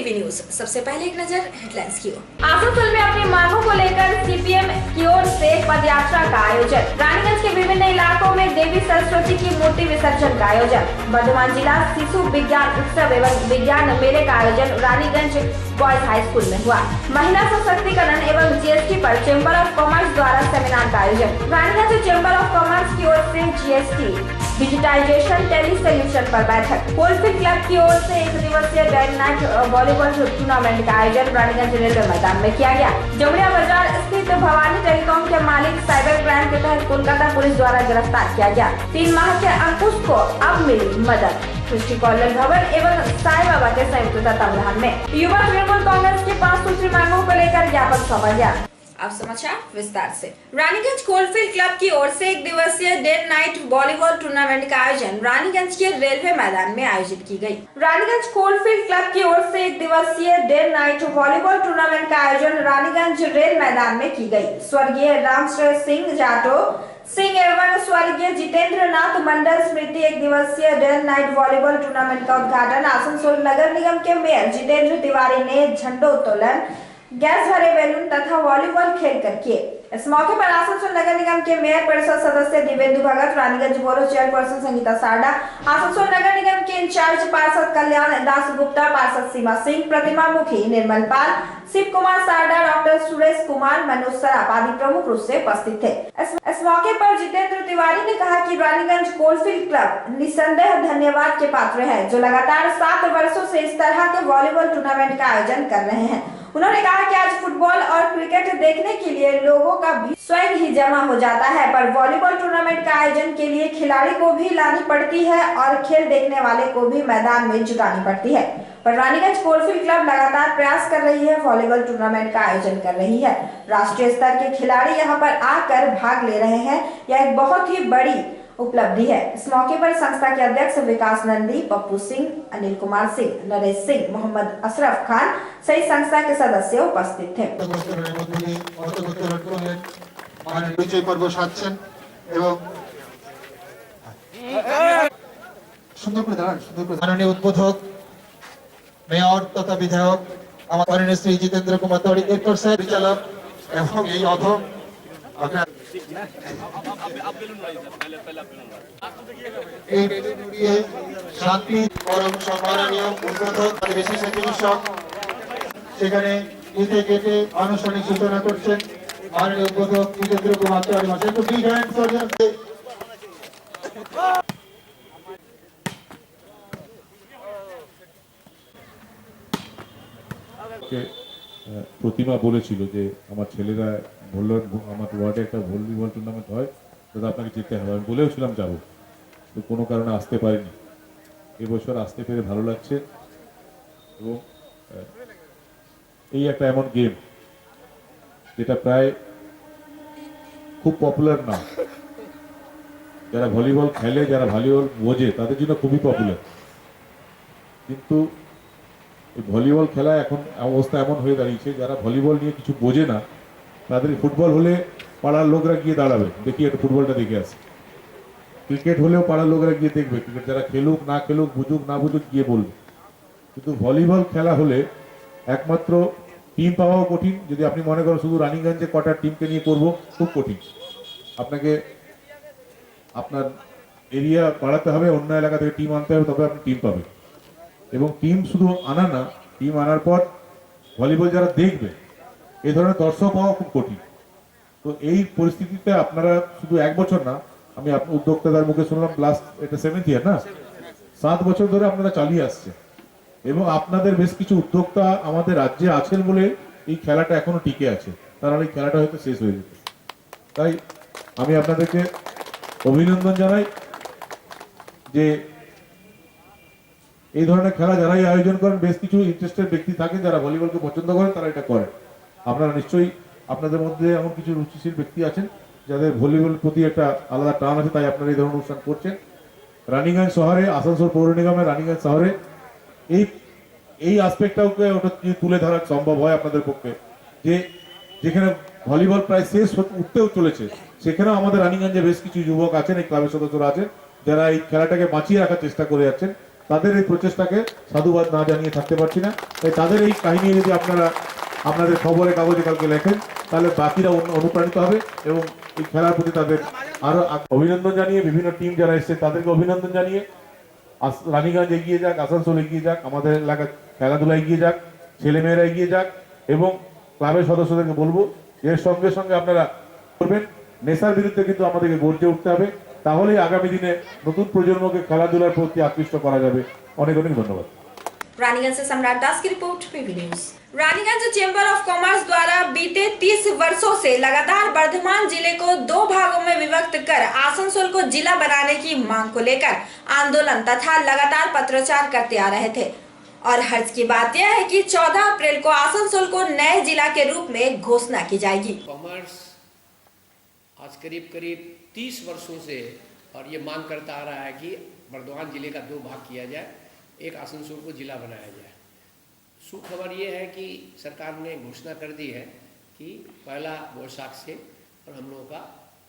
TV news. सबसे पहले एक नजर हेडलाइंस की ओर। आसनसोल में अपनी मांगों को लेकर सीपीएम की ओर से पद यात्रा का आयोजन। रानीगंज के विभिन्न इलाकों में देवी सरस्वती की मूर्ति विसर्जन का आयोजन। वर्धमान जिला शिशु विज्ञान उत्सव एवं विज्ञान मेले का आयोजन रानीगंज बॉयज हाई स्कूल में हुआ। महिला सशक्तिकरण एवं जीएसटी पर चेंबर ऑफ कॉमर्स द्वारा सेमिनार का आयोजन। रानीगंज चेंबर ऑफ कॉमर्स की ओर से जीएसटी डिजिटाइजेशन टेली सोल्यूशन पर बैठक। कोलफील्ड क्लब की ओर से 1 दिवसीय डे नाइट वॉलीबॉल टूर्नामेंट का आयोजन रानीगंज रेलवे मैदान में किया गया। जमुड़िया बाजार स्थित भवानी टेलीकॉम के मालिक साइबर क्राइम के तहत कोलकाता पुलिस द्वारा गिरफ्तार किया गया। 3 माह के अंकुश को अब मिली मदद। सृष्टि कॉलेज भवन एवं साई बाबा के संयुक्त तत्वावधान में युवा तृणमूल कांग्रेस की 5 सूत्री मांगों को लेकर ज्ञापन सौंपा गया। अब समाचार विस्तार से। रानीगंज कोलफील्ड क्लब की ओर से 1 दिवसीय डे नाइट वॉलीबॉल टूर्नामेंट का आयोजन रानीगंज के रेलवे मैदान में आयोजित की गई। रानीगंज कोलफील्ड क्लब की ओर से 1 दिवसीय डे नाइट वॉलीबॉल टूर्नामेंट का आयोजन रानीगंज रेल मैदान में की गई। स्वर्गीय रामश्रेय सिंह जाटो सिंह एवं स्वर्गीय जितेंद्र नाथ मंडल स्मृति 1 दिवसीय डे नाइट वॉलीबॉल टूर्नामेंट का उद्घाटन आसनसोल नगर निगम के मेयर जितेंद्र तिवारी ने झंडोत्तोलन, गैस भरे बैलून तथा वॉलीबॉल खेल कर किए। इस मौके पर आसनसोल नगर निगम के मेयर परिषद सदस्य दिवेंदु भगत, रानीगंज बोरो चेयरपर्सन संगीता सारडा, आसनसोल नगर निगम के इंचार्ज पार्षद कल्याण दास गुप्ता, पार्षद सीमा सिंह, प्रतिमा मुखी, निर्मल पाल, शिव कुमार सारडा, डॉक्टर सुरेश कुमार, मनोज सराफ आदि प्रमुख रूप से उपस्थित थे। इस मौके पर जितेंद्र तिवारी ने कहा कि रानीगंज कोलफील्ड क्लब निसंदेह धन्यवाद के पात्र है, जो लगातार 7 वर्षों से इस तरह के वॉलीबॉल टूर्नामेंट का आयोजन कर रहे हैं। उन्होंने कहा कि आज फुटबॉल और क्रिकेट देखने के लिए लोगों का भी स्वयं ही जमा हो जाता है, पर वॉलीबॉल टूर्नामेंट का आयोजन के लिए खिलाड़ी को भी लानी पड़ती है और खेल देखने वाले को भी मैदान में जुटानी पड़ती है। पर रानीगंज कोलफील्ड क्लब लगातार प्रयास कर रही है, वॉलीबॉल टूर्नामेंट का आयोजन कर रही है। राष्ट्रीय स्तर के खिलाड़ी यहाँ पर आकर भाग ले रहे हैं, यह एक बहुत ही बड़ी उपलब्धि है। इस मौके पर संस्था के अध्यक्ष विकास नंदी, पप्पू सिंह, अनिल कुमार सिंह, नरेश सिंह, मोहम्मद अशरफ खान सहित संस्था के सदस्य उपस्थित थे। माननीय उद्बोधक मेयर तथा विधायक हमारे श्री जितेंद्र कुमार तिवारी एरपर से परिचालक एवं এই অধম শান্তি পরম সম্মাননীয় উদ্বোধক বিশেষ চিকিৎসক সেখানে ইতে গেটে আনুষ্ঠানিক সূচনা করছেন মাননীয় উদ্বোধক জিতেন্দ্র কুমার তিওয়ারি মহাশয়। তো বিগ হ্যান্ড ফর देम। প্রতিমা বলেছিল যে আমার ছেলেরা বললো আমার ওয়ার্ডে একটা ভলিবল টুর্নামেন্ট হয়, দাদা আপনাকে যেতে হবে। আমি বলেও ছিলাম যাবো, তো কোনো কারণে আসতে পারিনি। এবছর আসতে পেরে ভালো লাগছে। এবং এই একটা এমন গেম যেটা প্রায় খুব পপুলার না, যারা ভলিবল খেলে, যারা ভলিবল বোঝে তাদের জন্য খুবই পপুলার, কিন্তু ভলিবল খেলা এখন অবস্থা এমন হয়ে দাঁড়িয়েছে যারা ভলিবল নিয়ে কিছু বোঝে না তাদের ফুটবল হলে পাড়ার লোকরা গিয়ে দাঁড়াবে, দেখি একটু ফুটবলটা দেখে আসে। ক্রিকেট হলেও পাড়ার লোকরা গিয়ে দেখবে, ক্রিকেট যারা খেলুক না খেলুক, বুঝুক না বুঝুক গিয়ে বলবে। কিন্তু ভলিবল খেলা হলে একমাত্র টিম পাওয়াও কঠিন। যদি আপনি মনে করেন শুধু রানীগঞ্জে কটা টিমকে নিয়ে করবো, খুব কঠিন। আপনাকে আপনার এরিয়া বাড়াতে হবে, অন্য এলাকা থেকে টিম আনতে হবে, তবে আপনি টিম পাবেন। এবং টিম শুধু আনা না, টিম আনার পর ভলিবল যারা দেখবে এই ধরনের দর্শক পাওয়া খুব কঠিন। তো এই পরিস্থিতিতে আপনারা শুধু 1 বছর না, আমি উদ্যোক্তাদের মুখে শুনলাম লাস্ট এটা 7th ইয়ার না, 7 বছর ধরে আপনারা চালিয়ে আসছে। এবং আপনাদের বেশ কিছু উদ্যোক্তা আমাদের রাজ্যে আছেন বলে এই খেলাটা এখনো টিকে আছে, তাহলে এই খেলাটা হয়তো শেষ হয়ে যেত। তাই আমি আপনাদেরকে অভিনন্দন জানাই যে এই ধরনের খেলা যারাই আয়োজন করেন, বেশ কিছু ইন্টারেস্টেড ব্যক্তি থাকে যারা ভলিবলকে পছন্দ করেন, তারা এটা করেন। আপনারা নিশ্চয়ই আপনাদের মধ্যে এমন কিছু রুচিশীল ব্যক্তি আছেন যাদের ভলিবল প্রতি একটা আলাদা টান আছে, তাই আপনারা এই ধরনের অনুষ্ঠান করছেন। রানীগঞ্জ শহরে, আসানসোল পৌর নিগমের রানীগঞ্জ শহরে এই আসপেক্টটাকে ওটা তুলে ধরা সম্ভব হয় আপনাদের পক্ষে, যে যেখানে ভলিবল প্রায় শেষ উঠতেও চলেছে, সেখানেও আমাদের রানীগঞ্জে বেশ কিছু যুবক আছেন, এই ক্লাবের সদস্যরা আছেন যারা এই খেলাটাকে বাঁচিয়ে রাখার চেষ্টা করে যাচ্ছেন। তাদের এই প্রচেষ্টাকে সাধুবাদ না জানিয়ে থাকতে পারছি না। তাই তাদের এই কাহিনী যদি আপনারা আপনাদের খবরের কাগজে কালকে লেখেন তাহলে বাকিরা অনুপ্রাণিত হবে এবং এই খেলার প্রতি তাদের আরো অভিনন্দন জানিয়ে বিভিন্ন টিম যারা এসছে তাদেরকে অভিনন্দন জানিয়ে রানীগঞ্জ এগিয়ে যাক, আসানসোল এগিয়ে যাক, আমাদের এলাকার খেলাধুলা এগিয়ে যাক, ছেলেমেয়েরা এগিয়ে যাক এবং ক্লাবের সদস্যদেরকে বলবো এর সঙ্গে সঙ্গে আপনারা করবেন। নেশার বিরুদ্ধে কিন্তু আমাদেরকে গর্জে উঠতে হবে, তাহলেই আগামী দিনে নতুন প্রজন্মকে খেলাধুলার প্রতি আকৃষ্ট করা যাবে। অনেক অনেক ধন্যবাদ। रानीगंज से सम्राट दास की report, PV news. Raniganj chamber of commerce द्वारा बीते 30 वर्षों से लगातार वर्धमान जिले को 2 भागों में विभक्त कर आसनसोल को जिला बनाने की मांग को लेकर आंदोलन तथा लगातार पत्राचार करते आ रहे थे। और हर्ष की बात यह है कि 14 अप्रैल को आसनसोल को नए जिला के रूप में घोषणा की जाएगी। कॉमर्स आज करीब 30 वर्षों से और ये मांग करता आ रहा है कि वर्धमान जिले का 2 भाग किया जाए, एक आसनसोल को जिला बनाया जाए। सुख खबर ये है कि सरकार ने घोषणा कर दी है कि 1 वैशाख से और हम लोगों का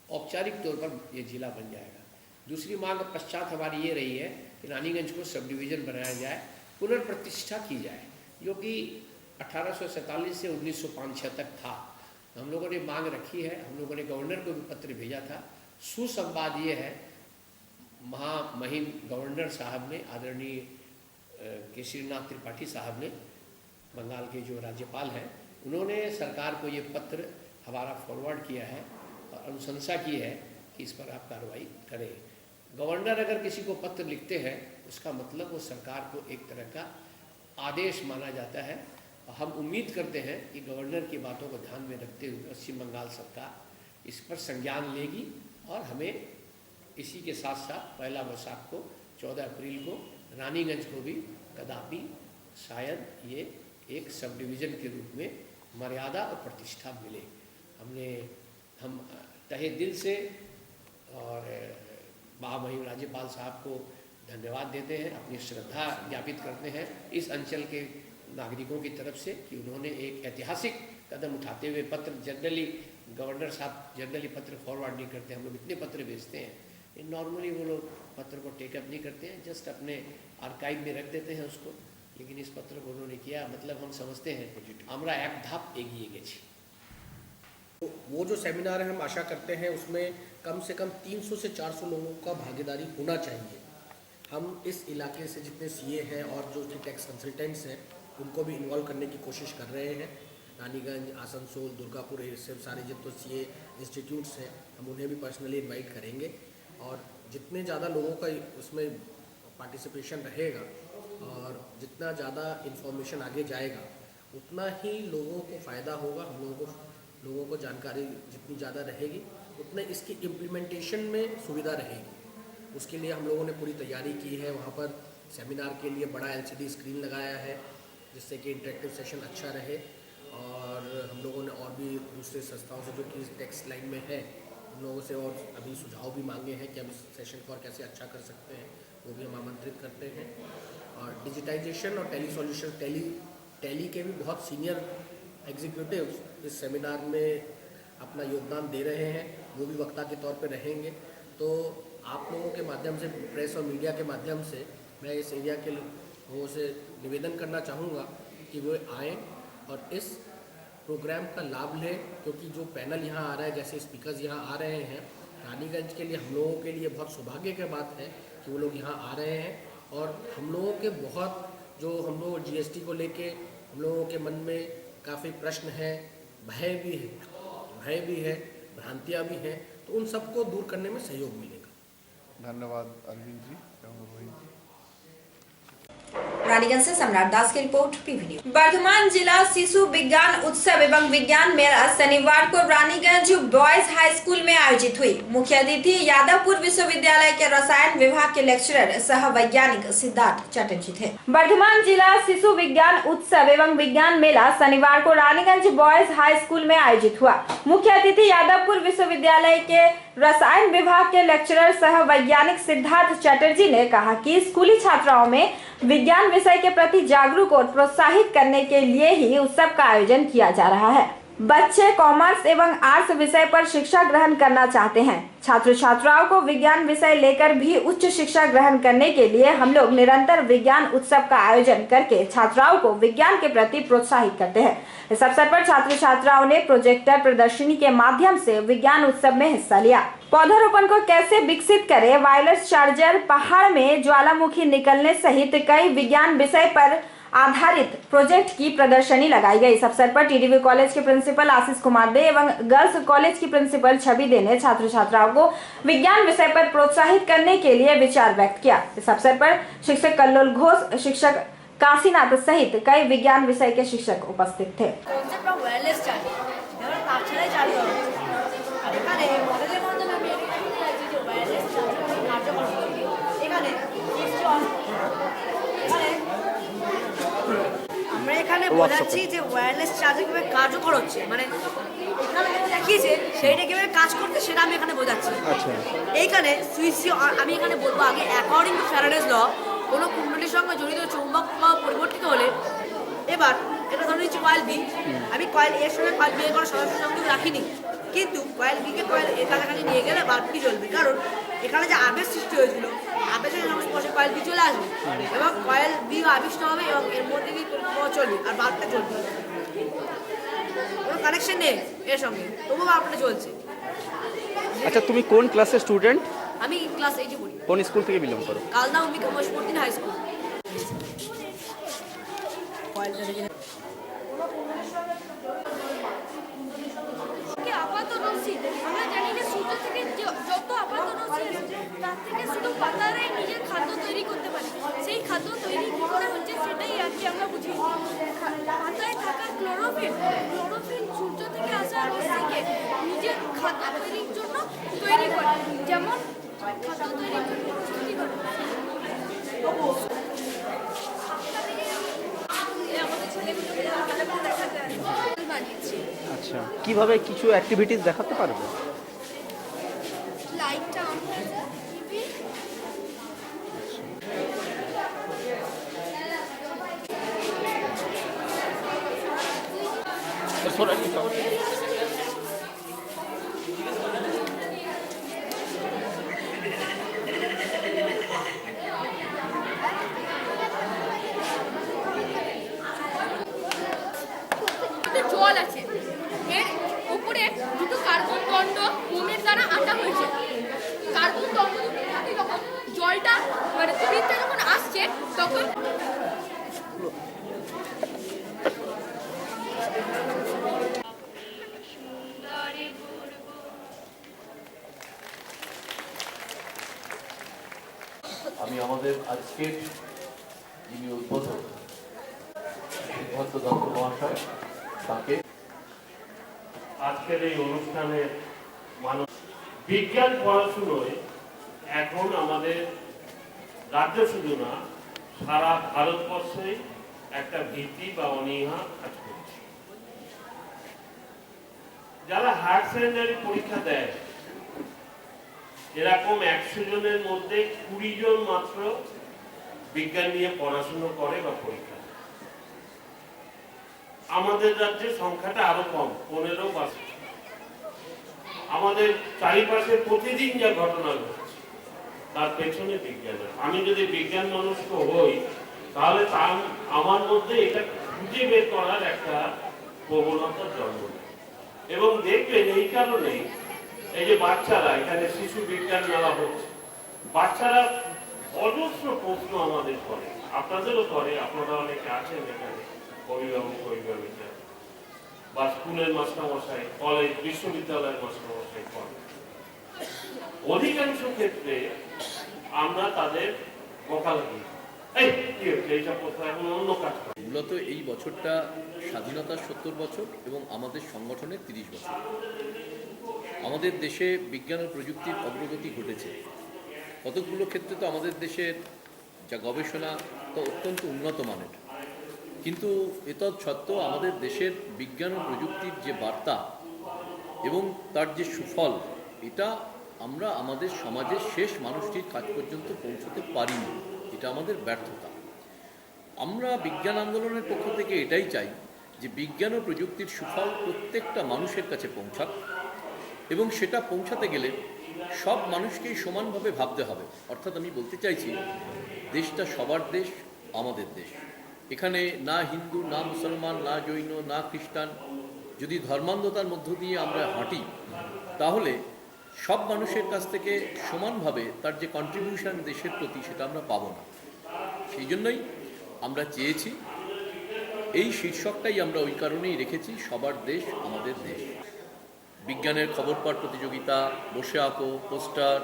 औपचारिक तौर पर ये जिला बन जाएगा। दूसरी मांग पश्चात हमारी ये रही है कि रानीगंज को सब डिवीज़न बनाया जाए, पुनर्प्रतिष्ठा की जाए, जो कि 1847 से 1905 तक था। हम लोगों ने मांग रखी है, हम लोगों ने गवर्नर को भी पत्र भेजा था। सुसंवाद ये है, महामहिम गवर्नर साहब ने, आदरणीय केसरीनाथ त्रिपाठी साहब ने, बंगाल के जो राज्यपाल हैं, उन्होंने सरकार को ये पत्र हमारा फॉरवर्ड किया है और अनुशंसा की है कि इस पर आप कार्रवाई करें। गवर्नर अगर किसी को पत्र लिखते हैं उसका मतलब वो सरकार को एक तरह का आदेश माना जाता है और हम उम्मीद करते हैं कि गवर्नर की बातों को ध्यान में रखते हुए पश्चिम बंगाल सरकार इस पर संज्ञान लेगी और हमें इसी के साथ साथ 1 वैशाख को 14 अप्रैल को रानीगंज को भी कदापि शायद ये एक सब डिवीज़न के रूप में मर्यादा और प्रतिष्ठा मिले। हम तहे दिल से और महामहिम राज्यपाल साहब को धन्यवाद देते हैं, अपनी श्रद्धा ज्ञापित करते हैं इस अंचल के नागरिकों की तरफ से कि उन्होंने एक ऐतिहासिक कदम उठाते हुए पत्र, जनरली गवर्नर साहब जनरली पत्र फॉरवर्ड नहीं करते, हम लोग इतने पत्र भेजते हैं, नॉर्मली वो लोग पत्र को टेकअप नहीं करते हैं, जस्ट अपने आर्काइव में रख देते हैं उसको। लेकिन इस पत्र को उन्होंने किया, मतलब हम समझते हैं हमरा एक धाप एगिए गए। वो जो सेमिनार है हम आशा करते हैं उसमें कम से कम 300 से 400 लोगों का भागीदारी होना चाहिए। हम इस इलाके से जितने सीए हैं और जो टैक्स कंसल्टेंट्स हैं उनको भी इन्वॉल्व करने की कोशिश कर रहे हैं। रानीगंज, आसनसोल, दुर्गापुर, ये सब सारे जितने सीए इंस्टीट्यूट्स हैं हम उन्हें भी पर्सनली इन्वाइट करेंगे और जितने ज़्यादा लोगों का उसमें पार्टिसिपेशन रहेगा और जितना ज़्यादा इन्फॉर्मेशन आगे जाएगा उतना ही लोगों को फ़ायदा होगा। हम लोगों को जानकारी जितनी ज़्यादा रहेगी उतने इसकी इम्प्लीमेंटेशन में सुविधा रहेगी। उसके लिए हम लोगों ने पूरी तैयारी की है। वहाँ पर सेमिनार के लिए बड़ा LCD स्क्रीन लगाया है जिससे कि इंटरेक्टिव सेशन अच्छा रहे और हम लोगों ने और भी दूसरे संस्थाओं से जो कि टैक्स लाइन में है उन लोगों से और अभी सुझाव भी मांगे हैं कि हम इस सेशन को और कैसे अच्छा कर सकते हैं, वो भी हम आमंत्रित करते हैं। और डिजिटाइजेशन और टेली सॉल्यूशन, टेली के भी बहुत सीनियर एग्जीक्यूटिव्स इस सेमिनार में अपना योगदान दे रहे हैं, वो भी वक्ता के तौर पे रहेंगे। तो आप लोगों के माध्यम से, प्रेस और मीडिया के माध्यम से मैं इस एरिया के लोगों से निवेदन करना चाहूँगा कि वो आएँ और इस प्रोग्राम का लाभ लें, क्योंकि जो पैनल यहाँ आ रहा है, जैसे स्पीकर्स यहाँ आ रहे हैं, रानीगंज के लिए हम लोगों के लिए बहुत सौभाग्य की बात है कि वो लोग यहाँ आ रहे हैं। और हम लोगों के बहुत जो हम लोग GST को लेके हम लोगों के मन में काफ़ी प्रश्न हैं, भय भी है, भ्रांतियाँ भी हैं, तो उन सबको दूर करने में सहयोग मिलेगा। धन्यवाद अरविंद जी। रानीगंज से सम्राट दास की रिपोर्ट, पीवी न्यूज। वर्धमान जिला शिशु विज्ञान उत्सव एवं विज्ञान मेला शनिवार को रानीगंज बॉयज हाई स्कूल में आयोजित हुई। मुख्य अतिथि यादवपुर विश्वविद्यालय के रसायन विभाग के लेक्चरर सह वैज्ञानिक सिद्धार्थ चटर्जी थे। वर्धमान जिला शिशु विज्ञान उत्सव एवं विज्ञान मेला शनिवार को रानीगंज बॉयज हाई स्कूल में आयोजित हुआ। मुख्य अतिथि यादवपुर विश्वविद्यालय के रसायन विभाग के लेक्चरर सह वैज्ञानिक सिद्धार्थ चटर्जी ने कहा कि स्कूली छात्राओं में विज्ञान विषय के प्रति जागरूक और प्रोत्साहित करने के लिए ही उत्सव का आयोजन किया जा रहा है। बच्चे कॉमर्स एवं आर्ट्स विषय पर शिक्षा ग्रहण करना चाहते हैं। छात्र छात्राओं को विज्ञान विषय लेकर भी उच्च शिक्षा ग्रहण करने के लिए हम लोग निरंतर विज्ञान उत्सव का आयोजन करके छात्राओं को विज्ञान के प्रति प्रोत्साहित करते हैं। इस अवसर पर छात्र छात्राओं ने प्रोजेक्टर प्रदर्शनी के माध्यम से विज्ञान उत्सव में हिस्सा लिया। पौधारोपण को कैसे विकसित करें, वायरलेस चार्जर, पहाड़ में ज्वालामुखी निकलने सहित कई विज्ञान विषय पर आधारित प्रोजेक्ट की प्रदर्शनी लगाई गई। इस अवसर पर टीडीवी कॉलेज के प्रिंसिपल आशीष कुमार दे एवं गर्ल्स कॉलेज की प्रिंसिपल छवि दे ने छात्र छात्राओं को विज्ञान विषय पर प्रोत्साहित करने के लिए विचार व्यक्त किया। इस अवसर पर शिक्षक कल्लोल घोष, शिक्षक काशीनाथ सहित कई विज्ञान विषय के शिक्षक उपस्थित थे। আমরা এখানে বোঝাচ্ছি যে ওয়্যারলেস চার্জার কিভাবে কার্যকর হচ্ছে, মানে এখানে দেখিয়েছে সেইটা কিভাবে কাজ করতে সেটা আমি এখানে বোঝাচ্ছি। আচ্ছা, এইখানে সুইচ আমি এখানে বলবো আগে অ্যাকর্ডিং টু ফ্যারাডেজ ল কোনো কুণ্ডলীর সঙ্গে জড়িত চৌম্বক পরিবর্তিত হলে, এবার এটা ধরে নিচ্ছি কয়েল বি, আমি কয়েল এর সঙ্গে কয়েল বি এর কোনো সরাসরি সংযোগ রাখিনি, কিন্তু কয়েল বিকে কয়েল এর কাছাকাছি নিয়ে গেলে বাল্বটি জ্বলবে, কারণ এখানে যে আবেশ সৃষ্টি হয়েছিল আবেশের সংস্পর্শে কয়েল বি চলে আসবে এবং কয়েল বি আবিষ্ট হবে এবং এর মধ্যে দিয়ে চলবে আর বাল্বটা চলবে, কোনো কানেকশন নেই এর সঙ্গে, তবুও বাল্বটা চলছে। আচ্ছা, তুমি কোন ক্লাসের স্টুডেন্ট? আমি ক্লাস 8 পড়ি। কোন স্কুল থেকে বিলং করো? Kalna Ambika Mahishamardini high school. আপাত রশ্মি আমরা জানি যে সূর্য থেকে যত আপাত রশ্মি আসে তার থেকে শুধু পাতারাই নিজের খাদ্য তৈরি করতে পারে। সেই খাদ্য তৈরি কী করে হচ্ছে সেটাই আর কি আমরা বুঝি। পাতায় থাকা ক্লোরোফিল সূর্য থেকে আসা রশ্মিকে নিজের খাদ্য তৈরির জন্য তৈরি করে, যেমন খাদ্য তৈরির জন্য প্রস্তুতি করে। আমাদের ছেলেগুলোকে দেখাতে বানিয়েছি। আচ্ছা, কিভাবে কিছু অ্যাক্টিভিটিস দেখাতে পারবে? লাইটটা অন হয়ে যায়, জল আছে, এর উপরে দুটো কার্বন দণ্ড মোমের দ্বারা আঁটা হয়েছে। কার্বন দণ্ড দুটো যখন জলটা মানে তড়িৎটা যখন আসছে তখন আমি আমাদের আজকের যিনি উদ্বোধক সিদ্ধার্থ দত্ত মহাশয় তাকে আজকের এই অনুষ্ঠানের মানুষ বিজ্ঞান পড়াশুনোয় এখন আমাদের রাজ্য শুধু না সারা ভারতবর্ষে একটা ভীতি বা অনীহা কাজ করছে। যারা হায়ার সেকেন্ডারি পরীক্ষা দেয় এরকম 100 জনের মধ্যে 20 জন মাত্র বিজ্ঞান নিয়ে পড়াশুনো করে বা পরীক্ষা দেয়। আমাদের রাজ্যে সংখ্যাটা আরো কম, 15 বা। আমাদের চারিপাশে প্রতিদিন যা ঘটনা ঘটছে তার পেছনে বিজ্ঞান। আমি যদি বিজ্ঞান মনস্ক হই তাহলে আমার মধ্যে এটা খুঁজে বের করার একটা প্রবণতার জন্ম নেয়। এবং দেখবেন এই কারণেই এই যে বাচ্চারা এখানে শিশু বিজ্ঞান মেলা হচ্ছে, বাচ্চারা অজস্র প্রশ্ন আমাদের করে, আপনাদেরও করে, আপনারা অনেকে আছেন এখানে, অভিভাবক অভিভাবিকা বা স্কুলের মাস্টারমশাই, কলেজ বিশ্ববিদ্যালয়ের মাস্টারমশাই করে। অধিকাংশ ক্ষেত্রে আমরা তাদের বকালকি এই কি হচ্ছে এইসব কোথায় এখন অন্য কাজ করে। মূলত এই বছরটা স্বাধীনতার 70 বছর এবং আমাদের সংগঠনের 30 বছর। আমাদের দেশে বিজ্ঞান ও প্রযুক্তির অগ্রগতি ঘটেছে। কতকগুলো ক্ষেত্রে তো আমাদের দেশের যা গবেষণা তা অত্যন্ত উন্নত মানের, কিন্তু এতদ সত্ত্বেও আমাদের দেশের বিজ্ঞান ও প্রযুক্তির যে বার্তা এবং তার যে সুফল, এটা আমরা আমাদের সমাজের শেষ মানুষটির কাছ পর্যন্ত পৌঁছতে পারিনি। এটা আমাদের ব্যর্থতা। আমরা বিজ্ঞান আন্দোলনের পক্ষ থেকে এটাই চাই যে বিজ্ঞান ও প্রযুক্তির সুফল প্রত্যেকটা মানুষের কাছে পৌঁছাক, এবং সেটা পৌঁছাতে গেলে সব মানুষকেই সমানভাবে ভাবতে হবে। অর্থাৎ আমি বলতে চাইছি, দেশটা সবার দেশ, আমাদের দেশ। এখানে না হিন্দু, না মুসলমান, না জৈন, না খ্রিস্টান। যদি ধর্মান্ধতার মধ্য দিয়ে আমরা হাঁটি, তাহলে সব মানুষের কাছ থেকে সমানভাবে তার যে কন্ট্রিবিউশন দেশের প্রতি, সেটা আমরা পাবো না। সেই জন্যই আমরা চেয়েছি, এই শীর্ষকটাই আমরা ওই কারণেই রেখেছি, সবার দেশ, আমাদের দেশ। বিজ্ঞানের খবর পাঠ প্রতিযোগিতা, বসে আঁকো, পোস্টার,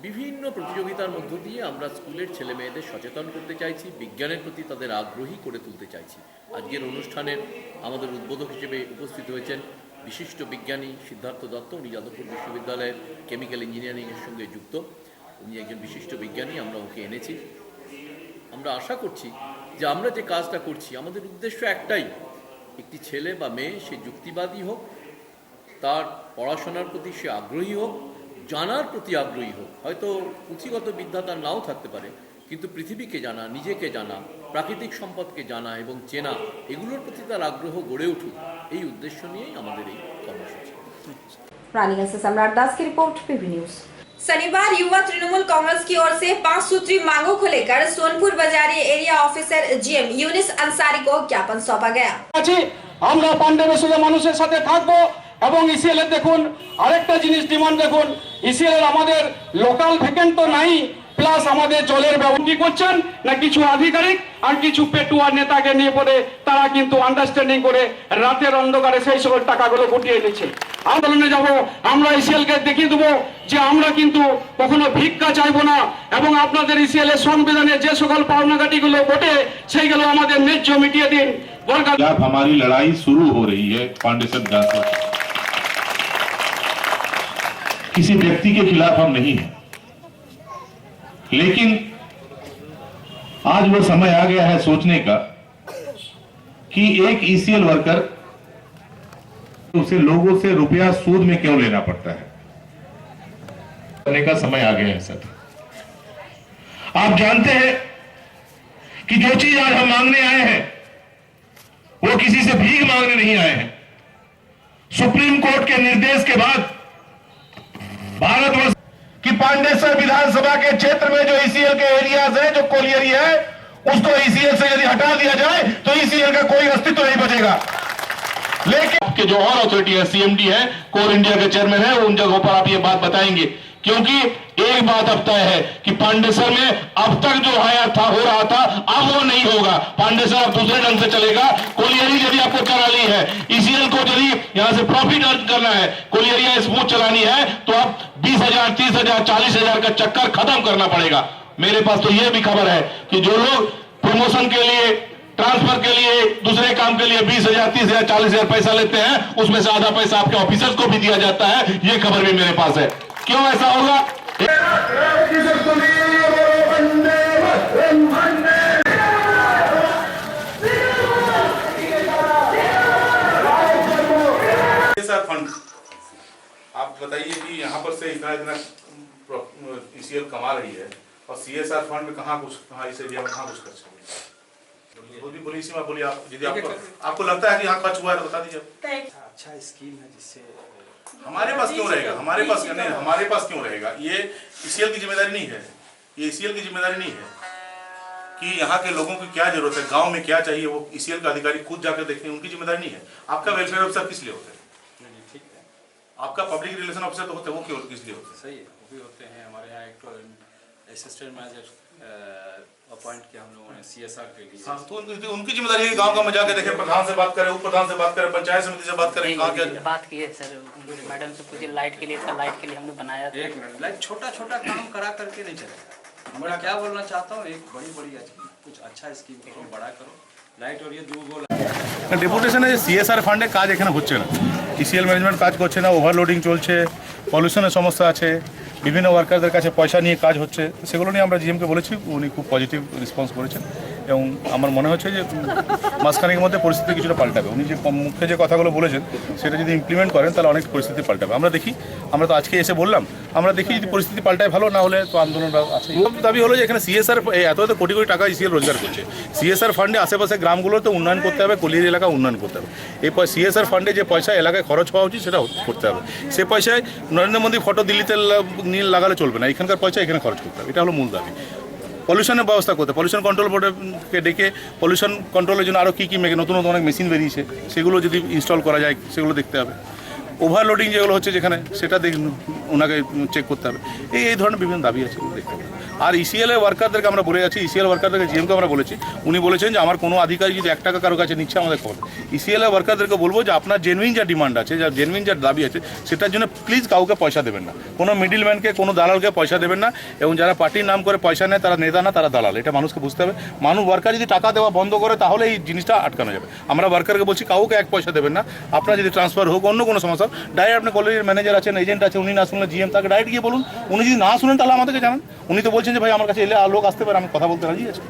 বিভিন্ন প্রতিযোগিতার মধ্য দিয়ে আমরা স্কুলের ছেলে মেয়েদের সচেতন করতে চাইছি, বিজ্ঞানের প্রতি তাদের আগ্রহী করে তুলতে চাইছি। আজকের অনুষ্ঠানের আমাদের উদ্বোধক হিসেবে উপস্থিত হয়েছেন বিশিষ্ট বিজ্ঞানী সিদ্ধার্থ দত্ত। উনি যাদবপুর বিশ্ববিদ্যালয়ের কেমিক্যাল ইঞ্জিনিয়ারিংয়ের সঙ্গে যুক্ত। উনি একজন বিশিষ্ট বিজ্ঞানী, আমরা ওকে এনেছি। আমরা আশা করছি যে আমরা যে কাজটা করছি, আমাদের উদ্দেশ্য একটাই, একটি ছেলে বা মেয়ে সে যুক্তিবাদী হোক, তার পড়াশোনার প্রতি সে আগ্রহী হোক, জানার প্রতি আগ্রহী হোক। হয়তো পুঁথিগত বিদ্যা তার নাও থাকতে পারে, কিন্তু পৃথিবীকে জানা, নিজেকে জানা, প্রাকৃতিক সম্পদকে জানা এবং চেনা, এগুলোর প্রতি তার আগ্রহ গড়ে উঠুক, এই উদ্দেশ্য নিয়েই আমাদের এই কর্মসূচি। रानीगंज से सम्राट दास की रिपोर्ट, पीबी न्यूज। शनिवार युवा तृणमूल कांग्रेस की ओर से 5 सूत्री मांगों को लेकर Sonpur Bazari area officer GM Yunus Ansari को ज्ञापन सौंपा गया। আমরা পান্ডে বেসুদে মানুষের সাথে থাকবো এবং ইসিএল এর দেখুন আরেকটা জিনিস ডিমান্ড দেখুন, ইসিএল এর আমাদের লোকাল ভ্যাকেন্ট তো নাই, প্লাস আমাদের জলের ব্যবস্থা করছেন না কিছু আধিকারিক আর কিছু পেটুয়া নেতাকে নিয়ে পড়ে তারা কিন্তু আন্ডারস্ট্যান্ডিং করে রাতের অন্ধকারে সেই সকল টাকাগুলো গুটিয়ে নিচ্ছে। আন্দোলনে যাব, আমরা ইসিএল কে দেখিয়ে দেবো যে আমরা কিন্তু কখনো ভিক্ষা চাইবো না, এবং আপনাদের ইসিএল এর সংবিধানে যে সকল পাওনাঘাটিগুলো বটে সেইগুলো আমাদের ন্যায্য মিটিয়ে দিন। हमारी लड़ाई शुरू हो रही है पांडेसर जात किसी व्यक्ति के खिलाफ हम नहीं हैं, लेकिन आज वो समय आ गया है सोचने का कि एक ईसीएल वर्कर उसे लोगों से रुपया सूद में क्यों लेना पड़ता है, करने का समय आ गया है सर। आप जानते हैं कि जो चीज आज हम मांगने आए हैं वो किसी से भीख मांगने नहीं आए हैं। सुप्रीम कोर्ट के निर्देश के बाद भारतवर्ष की पांडेसर विधानसभा के क्षेत्र में जो ईसीएल के एरियाज है, जो कोलियरी है, उसको ईसीएल से यदि हटा दिया जाए तो ईसीएल का कोई अस्तित्व नहीं बचेगा। लेकिन आपके जो और अथॉरिटी है, सीएमडी है, कोल इंडिया के चेयरमैन है, उन जगहों पर आप ये बात बताएंगे, क्योंकि एक बात अब तय है कि पांडेसर में अब तक जो हो रहा था अब वो नहीं होगा। पांडेसर अब दूसरे ढंग से चलेगा। कोलियरी यदि आपको चला ली है, ईसीएल को यदि यहां से प्रॉफिट अर्न करना है, कोलियरिया स्मूथ चलानी है, तो अब 20,000, 30,000, 40,000 का चक्कर खत्म करना पड़ेगा। मेरे पास तो ये भी खबर है कि जो लोग प्रमोशन के लिए, ट्रांसफर के लिए, दूसरे काम के लिए 20,000, 30,000, 40,000 पैसा लेते हैं, उसमें से आधा पैसा आपके ऑफिसर्स को भी दिया जाता है। ये खबर भी मेरे पास है। क्यों ऐसा होगा? फंड आप बताइए कि यहाँ पर से इतना ईसीएल कमा रही है और सीएसआर फंड में कहाँ कुछ इसे दिया, कहाँ कुछ खर्च हुआ? बोलिए इसी में बोलिए आप, यदि आपको लगता है कि यहाँ खर्च हुआ है तो बता दीजिए। अच्छा स्कीम है जिससे हमारे पास क्यों रहेगा, हमारे पास नहीं, हमारे पास क्यों रहेगा? ये ईसीएल की जिम्मेदारी नहीं है, ये ईसीएल की जिम्मेदारी नहीं है कि यहाँ के लोगों की क्या जरूरत है, गांव में क्या चाहिए, वो ईसीएल का अधिकारी खुद जाकर देखते हैं, उनकी जिम्मेदारी नहीं है। आपका वेलफेयर ऑफिसर किस लिए होता है? ठीक है, आपका पब्लिक रिलेशन ऑफिसर तो होते हैं, वो क्यों किस लिए होते हैं? सही है, वो भी होते हैं। हमारे यहाँ एक असिस्टेंट मैनेजर अपॉइंट किया हम लोगों ने सीएसआर के लिए। हाँ, तो उनकी जिम्मेदारी है गांव में जाके देखें, प्रधान से बात करें, उप प्रधान से बात करें, पंचायत समिति से बात करें। कहाँ क्या बात की है सर, मैडम से पूछिए लाइट के लिए था, लाइट के लिए हमने बनाया था। एक मिनट, लाइट छोटा छोटा काम करा करके नहीं चलेगा। मैं क्या बोलना चाहता हूँ, एक बड़ी कुछ अच्छा स्कीम करो, बड़ा करो, লাইট और ये ডেপুটেশনে সিএসআর ফান্ডে কাজ এখানে হচ্ছে না, ইসিএল ম্যানেজমেন্ট কাজ করছে না, ওভারলোডিং চলছে, পলিউশনের সমস্যা আছে, বিভিন্ন ওয়ার্কারদের কাছে পয়সা নিয়ে কাজ হচ্ছে, সেগুলো নিয়ে আমরা জিএমকে বলেছি, উনি খুব পজিটিভ রেসপন্স করেছেন এবং আমার মনে হচ্ছে যে মাসখানেকের মধ্যে পরিস্থিতি কিছুটা পাল্টাবে। উনি যে মুখে যে কথাগুলো বলেছেন সেটা যদি ইমপ্লিমেন্ট করেন তাহলে অনেক পরিস্থিতি পাল্টাবে। আমরা দেখি, আমরা তো আজকে এসে বললাম, আমরা দেখি যদি পরিস্থিতি পাল্টায় ভালো, না হলে তো আন্দোলনটা আছে। দাবি হলো যে এখানে সিএসআর এত কোটি কোটি টাকা ইসিএল রোজগার করছে, সিএসআর ফান্ডে আশেপাশে গ্রামগুলোতে উন্নয়ন করতে হবে, কলিয়ারি এলাকা উন্নয়ন করতে হবে। এই সিএসআর ফান্ডে যে পয়সা এলাকায় খরচ হওয়া উচিত সেটা করতে হবে। সে পয়সায় নরেন্দ্র মোদী ফটো দিল্লিতে নীল লাগালে চলবে না, এখানকার পয়সা এখানে খরচ করতে হবে, এটা হলো মূল দাবি। পলিউশনের ব্যবস্থা করতে, পলিউশন কন্ট্রোল বোর্ডকে ডেকে পলিউশন কন্ট্রোলের জন্য আরও কী কী নতুন নতুন অনেক মেশিন বেরিয়েছে, সেগুলো যদি ইনস্টল করা যায় সেগুলো দেখতে হবে। ওভারলোডিং যেগুলো হচ্ছে যেখানে, সেটা ওনাকে চেক করতে হবে। এই ধরনের বিভিন্ন দাবি আছে, দেখতে হবে। আর ইসিএল ওয়ার্কারদেরকে আমরা বলে যাচ্ছি, ইসিএল ওয়ার্কারদেরকে জিএমকে আমরা বলেছি, উনি বলেছেন যে আমার কোনো আধিকারিক যদি 1 টাকা কারো কাছে নিচ্ছে আমাদের খবর। ইসিএল ওয়ার্কারদেরকে বলবো যে আপনার জেনুইন যা ডিমান্ড আছে, যা জেনুইন যা দাবি আছে, সেটার জন্য প্লিজ কাউকে পয়সা দেবেন না, কোনো মিডিলম্যানকে, কোনো দালালকে পয়সা দেবেন না। এবং যারা পার্টির নাম করে পয়সা নেয় তারা নেতা না, তারা দালাল, এটা মানুষকে বুঝতে হবে। ওয়ার্কার যদি টাকা দেওয়া বন্ধ করে তাহলে এই জিনিসটা আটকানো যাবে। আমরা ওয়ার্কারকে বলছি কাউকে 1 পয়সা দেবেন না। আপনার যদি ট্রান্সফার হোক অন্য কোনো সমস্যা, ডাইরেক্ট আপনি কলেজের ম্যানেজার আছেন, এজেন্ট আছে, উনি না শুনলে জিএম, তাকে ডাইরেক্ট গিয়ে বলুন। উনি যদি না শুনেন তাহলে আমাদেরকে জানান। উনি তো বলছেন যে ভাই আমার কাছে এলে লোক আসতে পারে, আমি কথা বলতে রাজি আছি।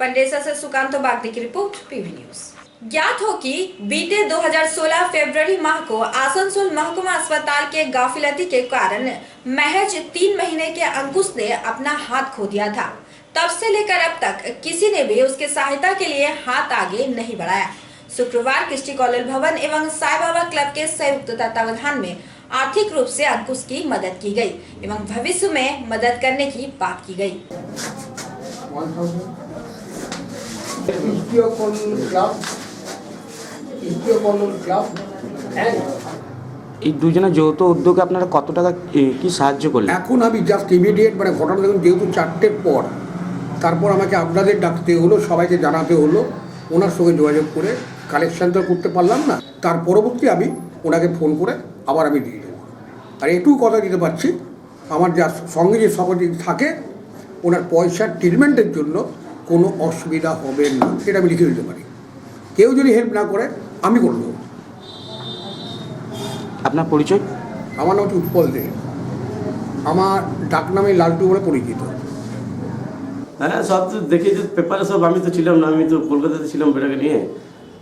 पंडेसा से सुकांत बागदी की रिपोर्ट, पीवी न्यूज। ज्ञात हो कि बीते 2016 फरवरी माह को आसनसोल महकुमा अस्पताल के गाफिलती के कारण महज 3 महीने के अंकुश ने अपना हाथ खो दिया था। तब से लेकर अब तक किसी ने भी उसके सहायता के लिए हाथ आगे नहीं बढ़ाया। शुक्रवार कृष्टि कॉलेज भवन एवं साई बाबा क्लब के संयुक्त तत्वावधान में आर्थिक रूप से अंकुश की मदद की गई एवं भविष्य में मदद करने की बात की गई। এই দুজনের যৌথ উদ্যোগে আপনারা কত টাকা কি সাহায্য করলেন? এখন আমি জাস্ট ইমিডিয়েট মানে ঘটনা দেখুন, যেহেতু 4টের পর, তারপর আমাকে আপনাদের ডাকতে হলো, সবাইকে জানাতে হলো, ওনার সঙ্গে যোগাযোগ করে কালেকশন তো করতে পারলাম না। তার পরবর্তী আমি ওনাকে ফোন করে আবার আমি দিয়ে দেবো। আর এটুকু কথা দিতে পারছি, আমার যার সঙ্গে যে সকলে থাকে ওনার পয়সার ট্রিটমেন্টের জন্য কোনো অসুবিধা হবে না, সেটা আমি লিখে দিতে পারি। কেউ যদি হেল্প না করে আমি করে দেবো। আপনার পরিচয়? আমার নাম হচ্ছে উৎপল দে, আমার ডাক নামে লালটু বলে পরিচিত। হ্যাঁ, সব তো দেখেছি পেপারে, সব আমি তো ছিলাম না, আমি তো কলকাতাতে ছিলাম বেটাকে নিয়ে।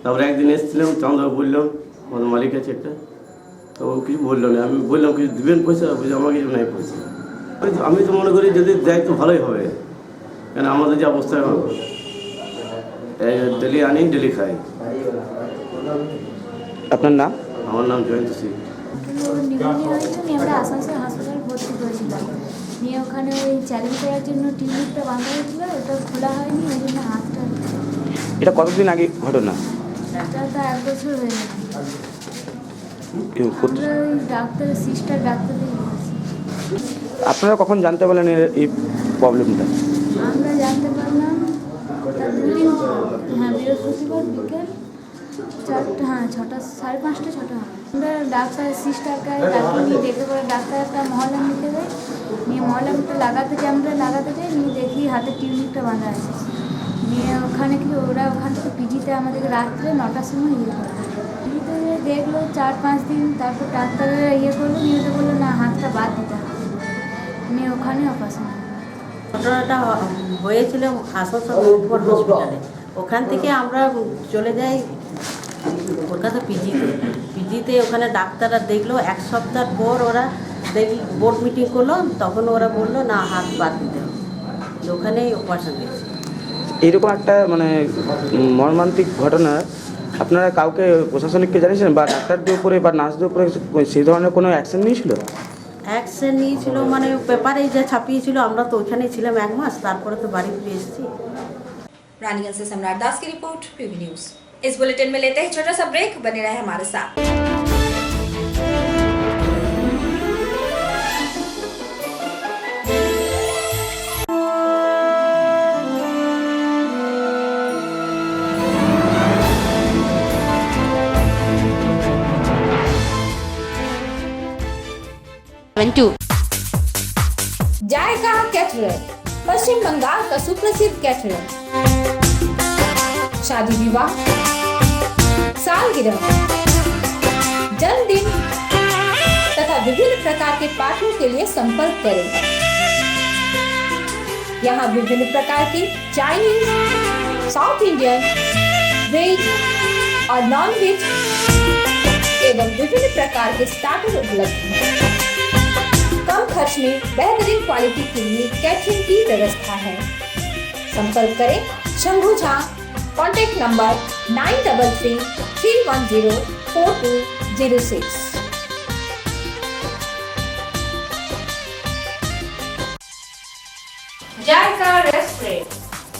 তারপরে একদিন এসেছিলাম, চাঁদা বললাম আমাদের মালিক আছে একটা, তো ও কিছু বললো না। আমি বললাম কিছু দেবেন পয়সা, বুঝে আমার কিছু নাই পয়সা। আমি তো মনে করি যদি দেয় তো ভালোই হবে, কেন আমাদের যে অবস্থা ডেলি আনি ডেলি খাই। আপনার নাম? আমার নাম জয়ন্ত সিং। আমরা আসানসোল হাসপাতালে ভর্তি করেছিলাম, নিয়ে ওখানে ওই চ্যালেঞ্জ করার জন্য টিউবটা বাঁধা হয়েছিল, ওটা খোলা হয়নি, ওই জন্য হাতটা। এটা কতদিন আগে ঘটনা? এটা তো 1 বছর হয়ে গেছে। আমরা ওই ডাক্তার, সিস্টার ডাক্তারদের বলেছি। আপনারা কখন জানতে পারলেন এই প্রবলেমটা? আমরা জানতে পারলাম তার 2 দিন, হ্যাঁ, বৃহস্পতিবার বিকেল 4টা, হ্যাঁ 6টা, 5:30, 6টা হবে। আমরা ডাক্তার সিস্টারকে ডাক্তার নিয়ে ডেকে করে ডাক্তার একটা মহলম নিতে যাই, নিয়ে মহলমটা লাগাতে যাই, নিয়ে দেখি হাতে টিউনিকটা বাঁধা আছে। নিয়ে ওখানে কি ওরা ওখান থেকে পিজিতে আমাদেরকে রাত্রে 9টার সময় ইয়ে করে, পিজিতে দেখলো 4-5 দিন, তারপর ডাক্তারেরা ইয়ে করলো, নিয়ে বললো না হাতটা বাদ দিতে হবে, নিয়ে ওখানে অপারেশন। ঘটনাটা হয়েছিল আসানসোল হসপিটালে। ওখান থেকে আমরা চলে যাই কলকাতা পিজিতে। ওখানে ডাক্তাররা দেখলো, 1 সপ্তাহ পর ওরা বোর্ড মিটিং করলো, তখন ওরা বললো না হাত বাদ দিতে হবে, ওখানেই অপারেশন হয়েছে। এইরকম একটা মানে মর্মান্তিক ঘটনা আপনারা কাউকে প্রশাসনিককে জানিয়েছেন বা ডাক্তারদের উপরে বা নার্সদের উপরে সেই ধরনের কোনো অ্যাকশন নিয়েছিল? অ্যাকশন নিয়েছিল মানে পেপারে যে ছাপিয়েছিল, আমরা তো ওইখানেই ছিলাম 1 মাস, তারপরে তো বাড়ি ফিরে এসেছি। रानीगंज से सम्राट दास की रिपोर्ट, पीवी न्यूज। इस बुलेटिन में लेते हैं छोटा सा ब्रेक, बने रहे हमारे साथ। जायका कैटरर, पश्चिम बंगाल का सुप्रसिद्ध कैटरर। शादी विवाह, सालगिरह, जन्मदिन तथा विभिन्न प्रकार के पाठों के लिए संपर्क करें। यहाँ विभिन्न प्रकार की चाइनीज, साउथ इंडियन, वेज और नॉन वेज एवं विभिन्न प्रकार के स्टार्टर उपलब्ध हैं। कम खर्च में बेहतरीन क्वालिटी के लिए कैटरिंग की व्यवस्था है। संपर्क करें Shambhu Jha, contact number 9333104206। Zaika restaurant,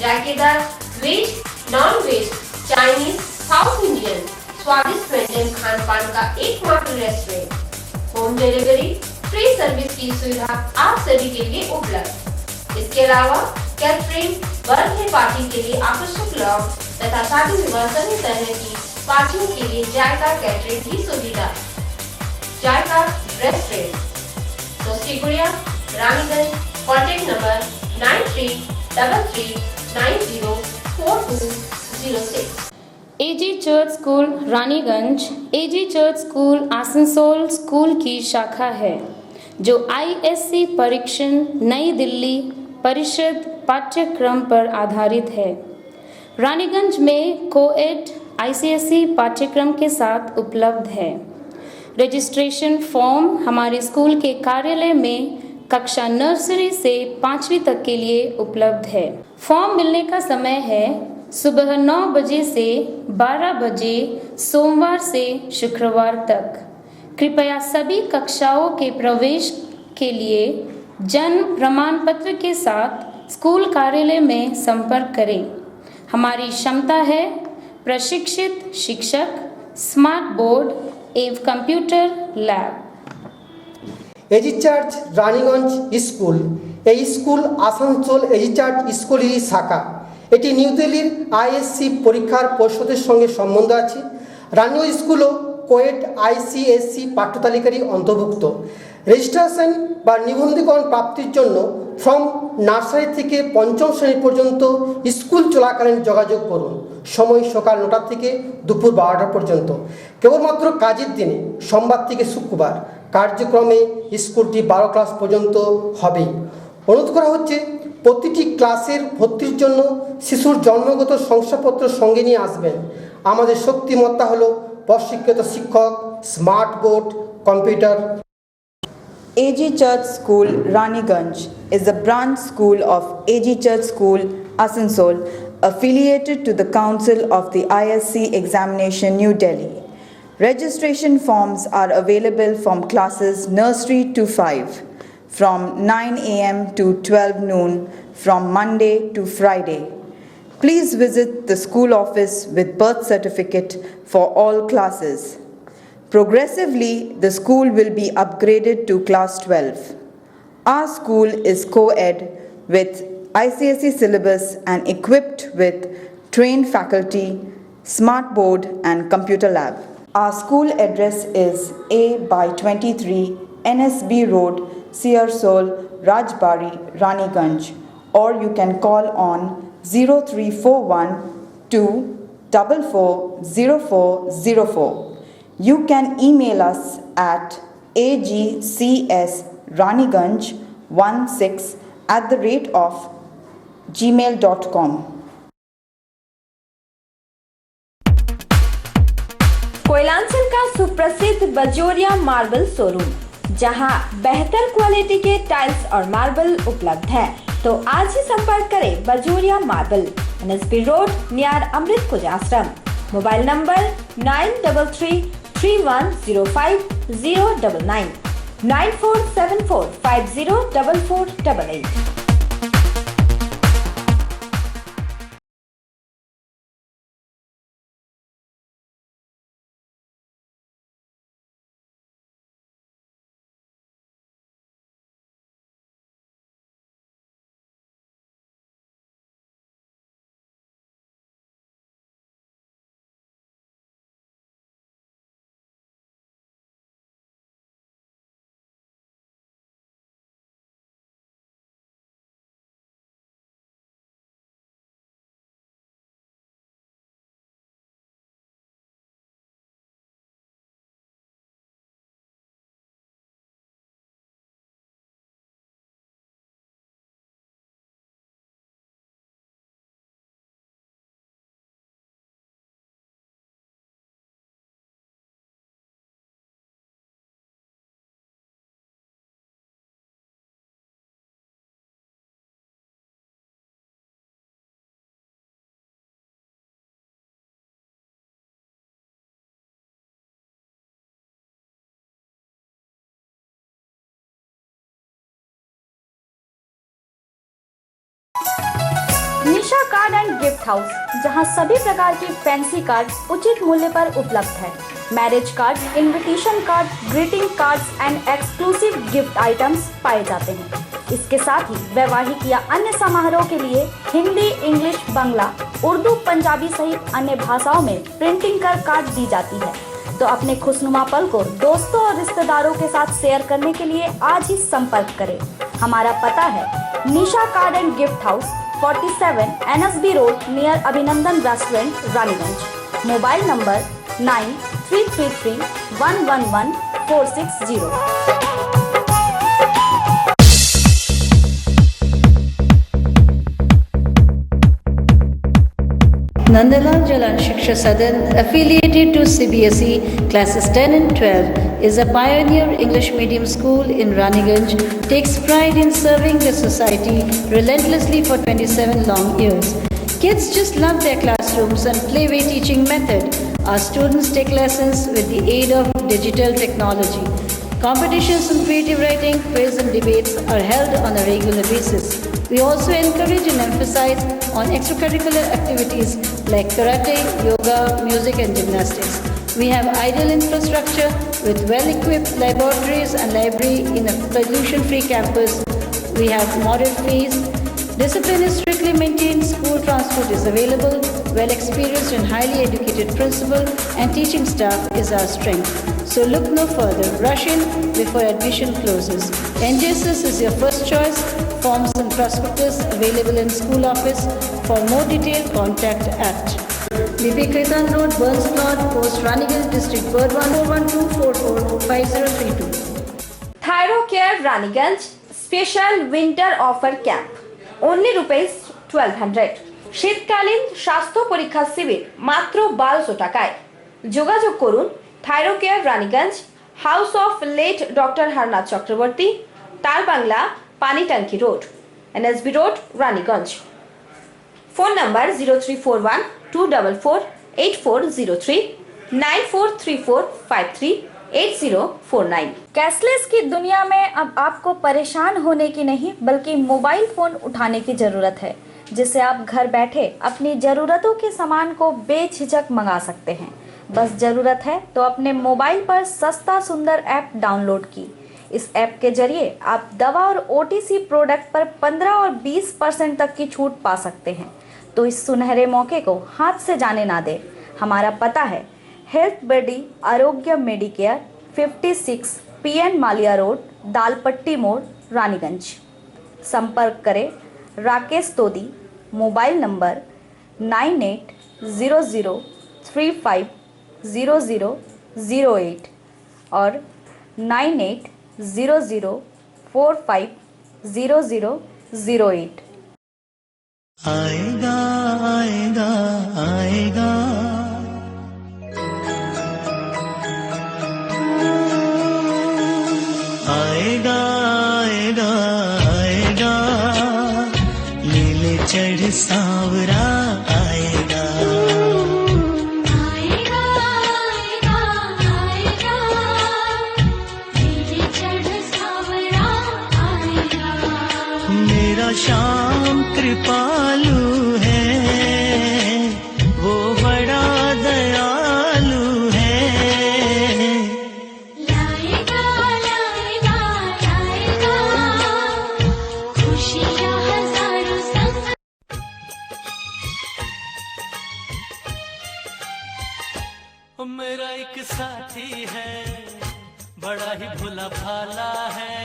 जायकेदार veg, non veg, Chinese, south Indian स्वादिष्ट व्यंजन खान पान का एकमात्र restaurant. Home delivery, free service की सुविधा आप सभी के लिए उपलब्ध। इसके अलावा कैटरिंग, बर्थडे पार्टी के लिए आकर्षक लॉन तथा शादी विवाह सभी तरह की पार्टियों के लिए जायका कैटरिंग की सुविधा। Zaika restaurant, Sostigudia, Raniganj. Contact number 9333904206। AG church school Raniganj AG church school Asansol school की शाखा है जो आईएससी परीक्षण नई दिल्ली परिषद पाठ्यक्रम पर आधारित है। रानीगंज में कोएड आईसीएसई पाठ्यक्रम के साथ उपलब्ध है। रजिस्ट्रेशन फॉर्म हमारे स्कूल के कार्यालय में कक्षा नर्सरी से 5वीं तक के लिए उपलब्ध है। फॉर्म मिलने का समय है सुबह 9 बजे से 12 बजे सोमवार से शुक्रवार तक। कृपया सभी कक्षाओं के प्रवेश के लिए जन्म प्रमाण पत्र के साथ स्कूल कार्यालय में संपर्क करें। हमारी क्षमता है प्रशिक्षित शिक्षक, स्मार्ट बोर्ड एवं कंप्यूटर लैब। एजी चार्च रानीगंज स्कूल এই স্কুল আসানসোল এজি চার্চ স্কুলেরই শাখা। এটি নিউ দিল্লির আইএসসি পরীক্ষার পরিষদের সঙ্গে সম্বন্ধ আছে। রানীগঞ্জ স্কুলও কোয়েট আইসিএসসি পাঠ্যতালিকারই অন্তর্ভুক্ত। রেজিস্ট্রেশন বা নিবন্ধীকরণ প্রাপ্তির জন্য ফ্রম নার্সারি থেকে পঞ্চম শ্রেণী পর্যন্ত স্কুল চলাকালীন যোগাযোগ করুন। সময় সকাল 9টা থেকে দুপুর 12টা পর্যন্ত। কেবলমাত্র কাজের দিনে সোমবার থেকে শুক্রবার কার্যক্রমে স্কুলটি 12 ক্লাস পর্যন্ত হবে। অনুরোধ করা হচ্ছে প্রতিটি ক্লাসের ভর্তির জন্য শিশুর জন্মগত শংসাপত্র সঙ্গে নিয়ে আসবেন। আমাদের শক্তিমত্তা হলো প্রশিক্ষিত শিক্ষক, smart board, computer. AG Church School Raniganj is a branch school of AG Church School Asansol affiliated to the Council of the ISC Examination New Delhi. Registration forms are available from classes nursery to 5 from 9 a.m. to 12 noon from Monday to Friday. Please visit the school office with birth certificate for all classes. Progressively, the school will be upgraded to class 12. Our school is co-ed with ICSE syllabus and equipped with trained faculty, smart board and computer lab. Our school address is A/23 NSB Road, Siarsol, Rajbari, Raniganj, or you can call on 0341 2440404. You can email us at agcs16@gmail.com. Koylanchal का सुप्रसिद्ध Bajoria marble showroom, जहां बेहतर quality के tiles और marble उपलब्ध है। तो आज ही संपर्क करें Bajoria marble, NSP road near Amrit Kunj Ashram. Mobile number 9333105099 9474504488। Card and gift house, जहां सभी प्रकार की फैंसी कार्ड उचित मूल्य पर उपलब्ध है। Marriage card, invitation card, greeting cards and exclusive gift items पाए जाते हैं। इसके साथ ही वैवाहिक या अन्य समारोह के लिए हिंदी, इंग्लिश, बांग्ला, उर्दू, पंजाबी सहित अन्य भाषाओं में प्रिंटिंग कर कार्ड दी जाती है। तो अपने खुशनुमा पल को दोस्तों और रिश्तेदारों के साथ शेयर करने के लिए आज ही संपर्क करें। हमारा पता है Nisha card and gift house, 47 NSB road near Abhinandan restaurant, Raniganj. Mobile number 9333 111 460। Nandalal Jalan Shiksha Sadan, affiliated to CBSE classes 10 and 12, is a pioneer English medium school in Raniganj, takes pride in serving the society relentlessly for 27 long years. Kids just love their classrooms and playway teaching method. Our students take lessons with the aid of digital technology. Competitions in creative writing, quiz and debates are held on a regular basis. We also encourage and emphasize on extracurricular activities like karate, yoga, music and gymnastics. We have ideal infrastructure with well-equipped laboratories and library in a pollution-free campus. We have moderate fees. Discipline is strictly maintained, school transport is available, well-experienced and highly educated principal and teaching staff is our strength. So look no further, rush in before admission closes. NJSS is your first choice. Forms and prospectus available in school office. For more detail, contact at BP Kretan Road, Burns Plot, Post Raniganj District, Burdwan 412445032. Thyrocare Raniganj Special Winter Offer Camp, only ₹1200। শীতকালীন স্বাস্থ্য পরীক্ষা শিবির মাত্র 1200 টাকায়। যোগাযোগ করুন Thyrocare Raniganj, house of late doctor Harnath Chakraborty, তার বাংলা, Pani Tanki road, NSB road, Raniganj. Phone number 0341 244 8403 9434538049। Cashless की दुनिया में अब आपको परेशान होने की नहीं बल्कि मोबाइल फोन उठाने की जरूरत है, जिससे आप घर बैठे अपनी जरूरतों के सामान को बेझिझक मंगा सकते हैं। बस जरूरत है तो अपने मोबाइल पर सस्ता सुंदर ऐप डाउनलोड की। इस ऐप के जरिए आप दवा और OTC प्रोडक्ट पर 15 और 20% तक की छूट पा सकते हैं। तो इस सुनहरे मौके को हाथ से जाने ना दें। हमारा पता है हेल्थ बडी आरोग्य मेडिकेयर, 56 PN मालिया रोड, दालपट्टी मोड़, रानीगंज। संपर्क करें राकेश तोदी। मोबाइल नंबर 9800350008 और 9800450008। आएगा आएगा आएगा, आएगा आएगा आएगा, नीले चढ़ सांवरा आएगा। आएगा आएगा आएगा, नीले चढ़ सांवरा आएगा। मेरा श्याम कृपालु है, वो बड़ा दयालु है। लाएगा लाएगा लाएगा, खुशियाँ हजारों संग। मेरा एक साथी है, बड़ा ही भोला भाला है,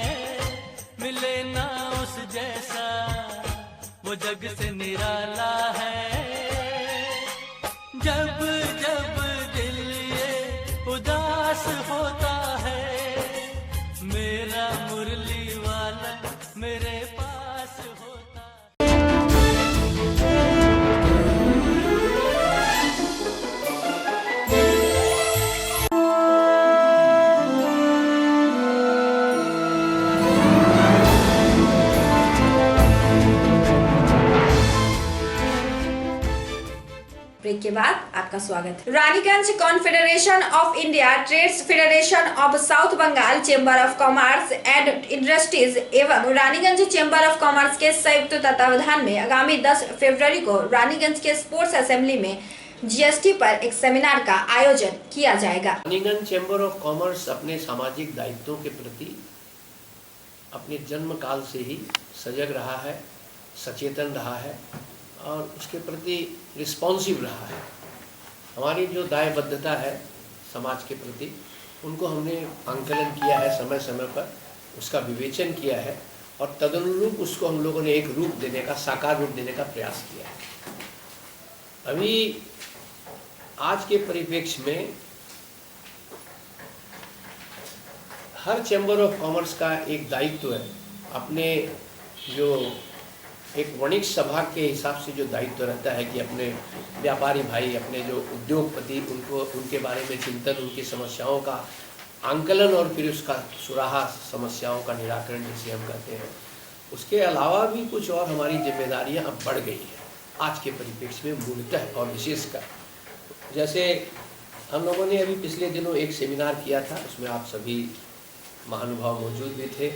मिले ना उस जैसा, वो जग से निराला है। जब जब दिल ये उदास होता है, मेरा मुरली वाला मेरे पास होता। ब्रेक के बाद आपका स्वागत। Raniganj confederation of India, trades federation of south Bengal, chamber of commerce and industries एवं रानीगंज चेंबर ऑफ कॉमर्स के संयुक्त तत्वावधान में आगामी 10 फरवरी को रानीगंज के स्पोर्ट्स असेंबली में जीएसटी पर एक सेमिनार का आयोजन किया जाएगा। रानीगंज चेंबर ऑफ कॉमर्स अपने सामाजिक दायित्वों के प्रति अपने जन्म काल से ही सजग रहा है, सचेतन रहा है और उसके प्रति रिस्पॉन्सिव रहा है। हमारी जो दायबद्धता है समाज के प्रति, उनको हमने आंकलन किया है, समय समय पर उसका विवेचन किया है और तदनुरूप उसको हम लोगों ने एक रूप देने का, साकार रूप देने का प्रयास किया है। अभी आज के परिप्रेक्ष्य में हर चैम्बर ऑफ कॉमर्स का एक दायित्व है, अपने जो एक वाणिज्य सभा के हिसाब से जो दायित्व रहता है कि अपने व्यापारी भाई, अपने जो उद्योगपति, उनको उनके बारे में चिंतन, उनकी समस्याओं का आंकलन और फिर उसका सुराहा, समस्याओं का निराकरण जिसे हम कहते हैं। उसके अलावा भी कुछ और हमारी जिम्मेदारियां अब बढ़ गई हैं आज के परिप्रेक्ष्य में मूलतः और विशेषकर। जैसे हम लोगों ने अभी पिछले दिनों एक सेमिनार किया था, उसमें आप सभी महानुभाव मौजूद भी थे।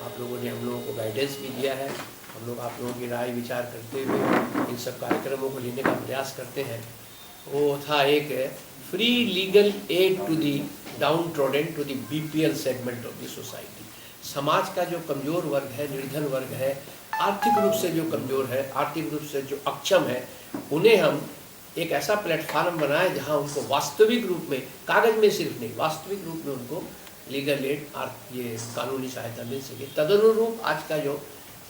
आप लोगों ने हम लोगों को गाइडेंस भी दिया है। हम लोग आप लोगों की राय विचार करते हुए इन सब कार्यक्रमों को लेने का प्रयास करते हैं। वो था एक free legal aid to the downtrodden to the BPL segment of the society. समाज का जो कमज़ोर वर्ग है, निर्धन वर्ग है, आर्थिक रूप से जो कमज़ोर है, आर्थिक रूप से जो अक्षम है, उन्हें हम एक ऐसा प्लेटफार्म बनाए जहाँ उनको वास्तविक रूप में, कागज में सिर्फ नहीं, वास्तविक रूप में उनको लीगल एड, ये कानूनी सहायता मिल सके। तदनुरूप आज का जो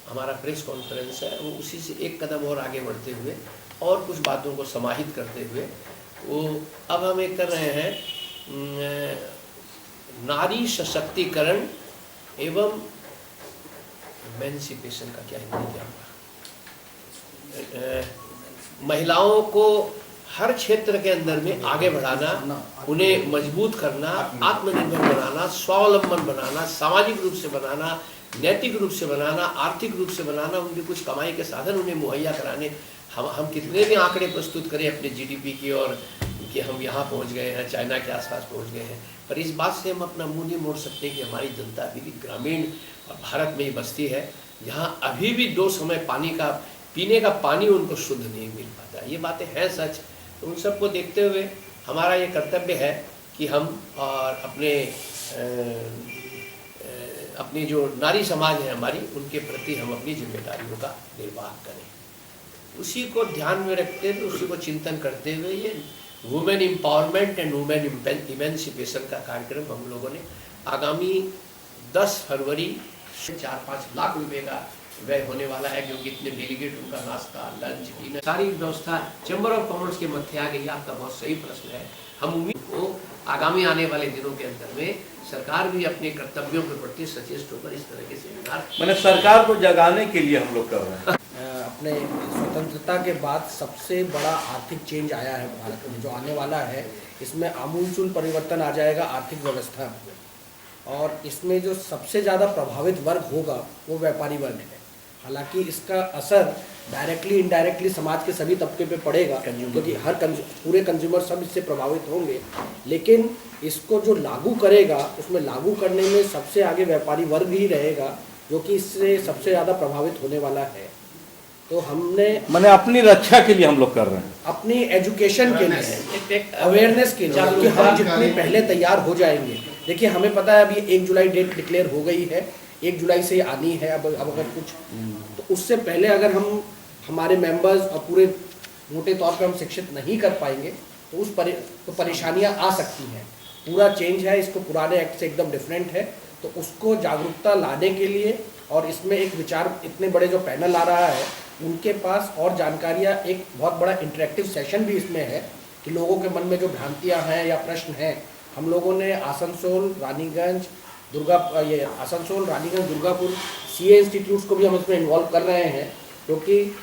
हमारा प्रेस कॉन्फ्रेंस है वो उसी से एक कदम और आगे बढ़ते हुए और कुछ बातों को समाहित करते हुए वो अब हम एक कर रहे हैं नारी सशक्तिकरण एवं एमेंसिपेशन का क्या हिंदी क्या, महिलाओं को हर क्षेत्र के अंदर में आगे बढ़ाना, उन्हें मजबूत करना, आत्मनिर्भर बनाना, स्वावलंबन बनाना, सामाजिक रूप से बनाना, नैतिक रूप से बनाना, आर्थिक रूप से बनाना, उनकी कुछ कमाई के साधन उन्हें मुहैया कराने। हम कितने भी आंकड़े प्रस्तुत करें अपने जीडीपी की और कि हम यहाँ पहुँच गए हैं, चाइना के आसपास पहुँच गए हैं, पर इस बात से हम अपना मुंह नहीं मोड़ सकते कि हमारी जनता अभी भी ग्रामीण भारत में ही बसती है, जहाँ अभी भी 2 समय पानी का, पीने का पानी उनको शुद्ध नहीं मिल पाता। ये बातें हैं सच। तो उन सबको देखते हुए हमारा ये कर्तव्य है कि हम और अपनी जो नारी समाज है हमारी, उनके प्रति हम अपनी जिम्मेदारियों का निर्वाह करें। उसी को ध्यान में रखते हुए, उसी को चिंतन करते हुए ये women empowerment and women emancipation का कार्यक्रम हम लोगों ने आगामी 10 फरवरी 4-5 लाख रुपए का व्यय होने वाला है, क्योंकि इतने डेलीगेट, उनका नाश्ता, लंच, डिनर, सारी व्यवस्था चैम्बर ऑफ कॉमर्स के मध्य आ गई। आपका बहुत सही प्रश्न है। हम उम्मीद को आगामी आने वाले दिनों के अंदर में सरकार भी अपने कर्तव्यों के प्रति सचेत होकर इस तरह के सेमिनार, मैंने सरकार को जगाने के लिए हम लोग कर रहे हैं। अपने स्वतंत्रता के बाद सबसे बड़ा आर्थिक चेंज आया है भारत में, जो आने वाला है, इसमें आमूलचूल परिवर्तन आ जाएगा आर्थिक व्यवस्था में। और इसमें जो सबसे ज़्यादा प्रभावित वर्ग होगा वो व्यापारी वर्ग है। हालांकि इसका असर डायरेक्टली इनडायरेक्टली समाज के सभी तबके पे पड़ेगा, क्योंकि पूरे कंज्यूमर सब इससे प्रभावित होंगे, लेकिन इसको जो लागू करेगा उसमें लागू करने में सबसे आगे व्यापारी वर्ग ही रहेगा, जो कि इससे सबसे ज़्यादा प्रभावित होने वाला है। तो हमने मैंने अपनी रक्षा के लिए हम लोग कर रहे हैं, अपनी एजुकेशन के लिए, अवेयरनेस के लिए, कि हम जितने पहले तैयार हो जाएंगे। देखिए, हमें पता है अभी 1 जुलाई डेट डिक्लेयर हो गई है, 1 जुलाई से आनी है। अब अगर कुछ तो उससे पहले अगर हम हमारे मेंबर्स और पूरे मोटे तौर पे हम शिक्षित नहीं कर पाएंगे तो तो परेशानियां आ सकती हैं। पूरा चेंज है, इसको पुराने एक्ट से एकदम डिफरेंट है, तो उसको जागरूकता लाने के लिए और इसमें एक विचार, इतने बड़े जो पैनल आ रहा है उनके पास और जानकारियाँ, एक बहुत बड़ा इंटरेक्टिव सेशन भी इसमें है कि लोगों के मन में जो भ्रांतियाँ हैं या प्रश्न हैं, हम लोगों ने आसनसोल, रानीगंज, दुर्गापुर सीए इंस्टीट्यूट्स को भी हम इसमें इन्वॉल्व कर रहे हैं, क्योंकि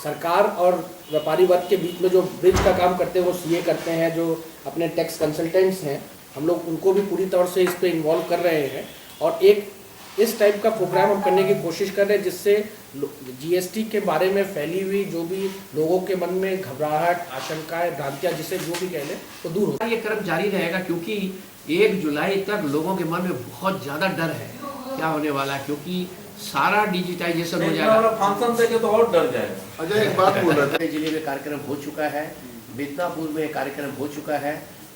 सरकार और व्यापारी वर्ग के बीच में जो ब्रिज का काम करते हैं वो सीए करते हैं, जो अपने टैक्स कंसल्टेंट्स हैं, हम लोग उनको भी पूरी तौर से इस पर इन्वॉल्व कर रहे हैं। और एक इस टाइप का प्रोग्राम हम करने की कोशिश कर रहे हैं, जिससे जीएसटी के बारे में फैली हुई जो भी लोगों के मन में घबराहट, आशंकाएं, भ्रांतियां, जिसे जो भी कह लें, तो दूर हो। ये क्रम जारी रहेगा क्योंकि 1 जुलाई तक लोगों के मन में बहुत ज़्यादा डर है क्या होने वाला है, क्योंकि सारा डिजिटाइजेशन हो जाएगा। फंक्शन देखे तो और डर जाएगा। अजय एक बात बोल रहे थे, जिले में कार्यक्रम हो चुका है, मिदनापुर में कार्यक्रम हो चुका है,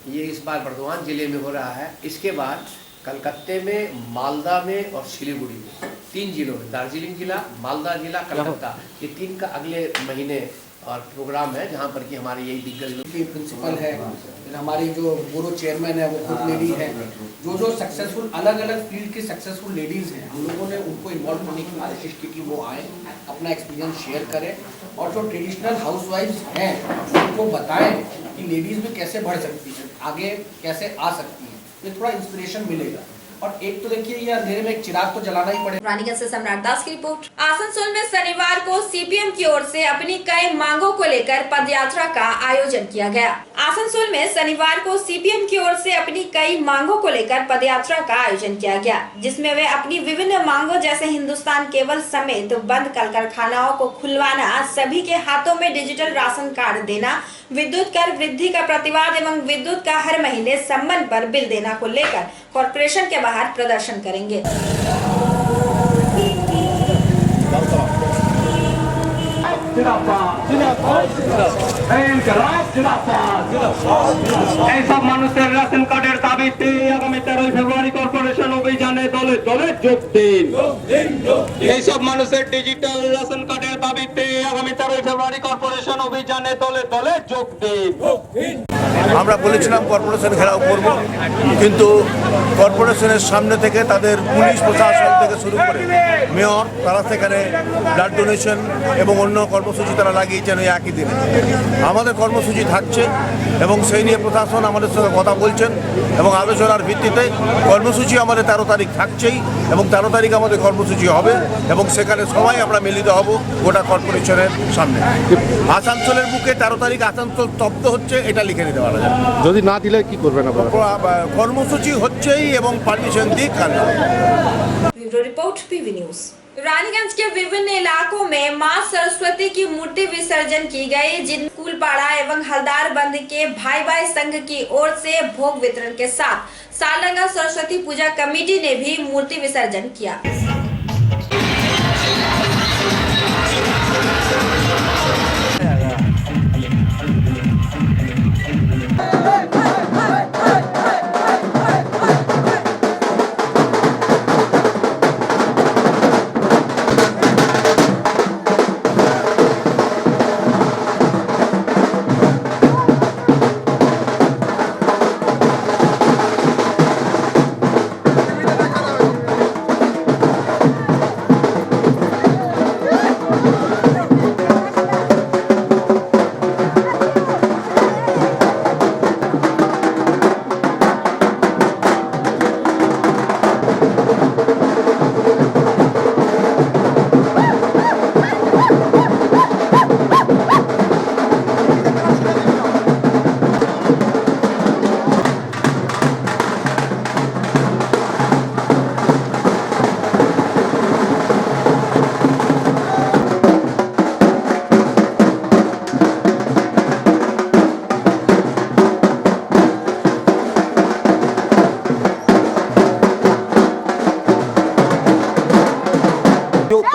ये इस बार बर्दवान जिले में हो रहा है। इसके बाद कलकत्ते में, मालदा में और सिलीगुड़ी में, 3 जिलों में, दार्जिलिंग जिला, मालदा जिला, कलकत्ता, ये 3 का अगले महीने और प्रोग्राम है, जहाँ पर कि हमारे यही दिग्गज की प्रिंसिपल है, हमारी जो ब्यूरो चेयरमैन है वो खुद लेडी है, जो सक्सेसफुल अलग अलग फील्ड की सक्सेसफुल लेडीज़ हैं, हम लोगों ने उनको इन्वॉल्व करने की कोशिश की कि वो आए, अपना एक्सपीरियंस शेयर करें, और जो ट्रेडिशनल हाउसवाइफ्स हैं उनको बताएं कि लेडीज़ भी कैसे बढ़ सकती हैं, आगे कैसे आ सकती हैं, ये थोड़ा इंस्पिरेशन मिलेगा। और एक तो देखिए, ये अंधेरे में एक चिराग तो जलाना ही पड़ेगा। रानीगंज से सम्राट दास की रिपोर्ट। आसनसोल में शनिवार को सीपीएम की ओर से अपनी कई मांगों को लेकर पदयात्रा का आयोजन किया गया। आसनसोल में शनिवार को सीपीएम की ओर से अपनी कई मांगों को लेकर पदयात्रा का आयोजन किया गया, जिसमें वे अपनी विभिन्न मांगों जैसे हिंदुस्तान केबल समेत बंद कल कारखानाओं को खुलवाना, सभी के हाथों में डिजिटल राशन कार्ड देना, विद्युत कर वृद्धि का प्रतिवाद एवं विद्युत का हर महीने संबंध पर बिल देना को लेकर कॉर्पोरेशन के बाहर प्रदर्शन करेंगे। এইসব মানুষের রেশন কার্ডের দাবিতে আগামী 13 ফেব্রুয়ারি কর্পোরেশন অভিযানে দলে দলে যোগ দিন। এইসব মানুষের ডিজিটাল রেশন কার্ডের দাবিতে আগামী 13 ফেব্রুয়ারি কর্পোরেশন অভিযানে দলে দলে যোগ দিন। আমরা বলেছিলাম কর্পোরেশন ঘেরাও করব, কিন্তু কর্পোরেশনের সামনে থেকে তাদের পুলিশ প্রশাসন থেকে শুরু করে মেয়র, তারা সেখানে ব্লাড ডোনেশন এবং অন্য কর্মসূচি তারা লাগিয়েছেন ওই একই দিনে। আমাদের কর্মসূচি থাকছে এবং সেই নিয়ে প্রশাসন আমাদের সঙ্গে কথা বলছেন এবং আলোচনার ভিত্তিতে কর্মসূচি আমাদের 13 তারিখ থাকছেই এবং 13 তারিখ আমাদের কর্মসূচি হবে এবং সেখানে সবাই আমরা মিলিত হব গোটা কর্পোরেশনের সামনে। আসানসোলের বুকে 13 তারিখ আসানসোল স্তব্ধ হচ্ছে, এটা লিখে নিতে পারা যায়। যদি না দিলে কি করবেন আপনারা? কর্মসূচি হচ্ছেই এবং পারমিশন দিক কাজ। Bureau report PV news. Raniganj के विभिन्न इलाकों में मां सरस्वती की मूर्ति विसर्जन की गई, जिन कुलपाड़ा एवं हलदार बंद के भाई भाई संघ की ओर से भोग वितरण के साथ सालंगा सरस्वती पूजा कमेटी ने भी मूर्ति विसर्जन किया।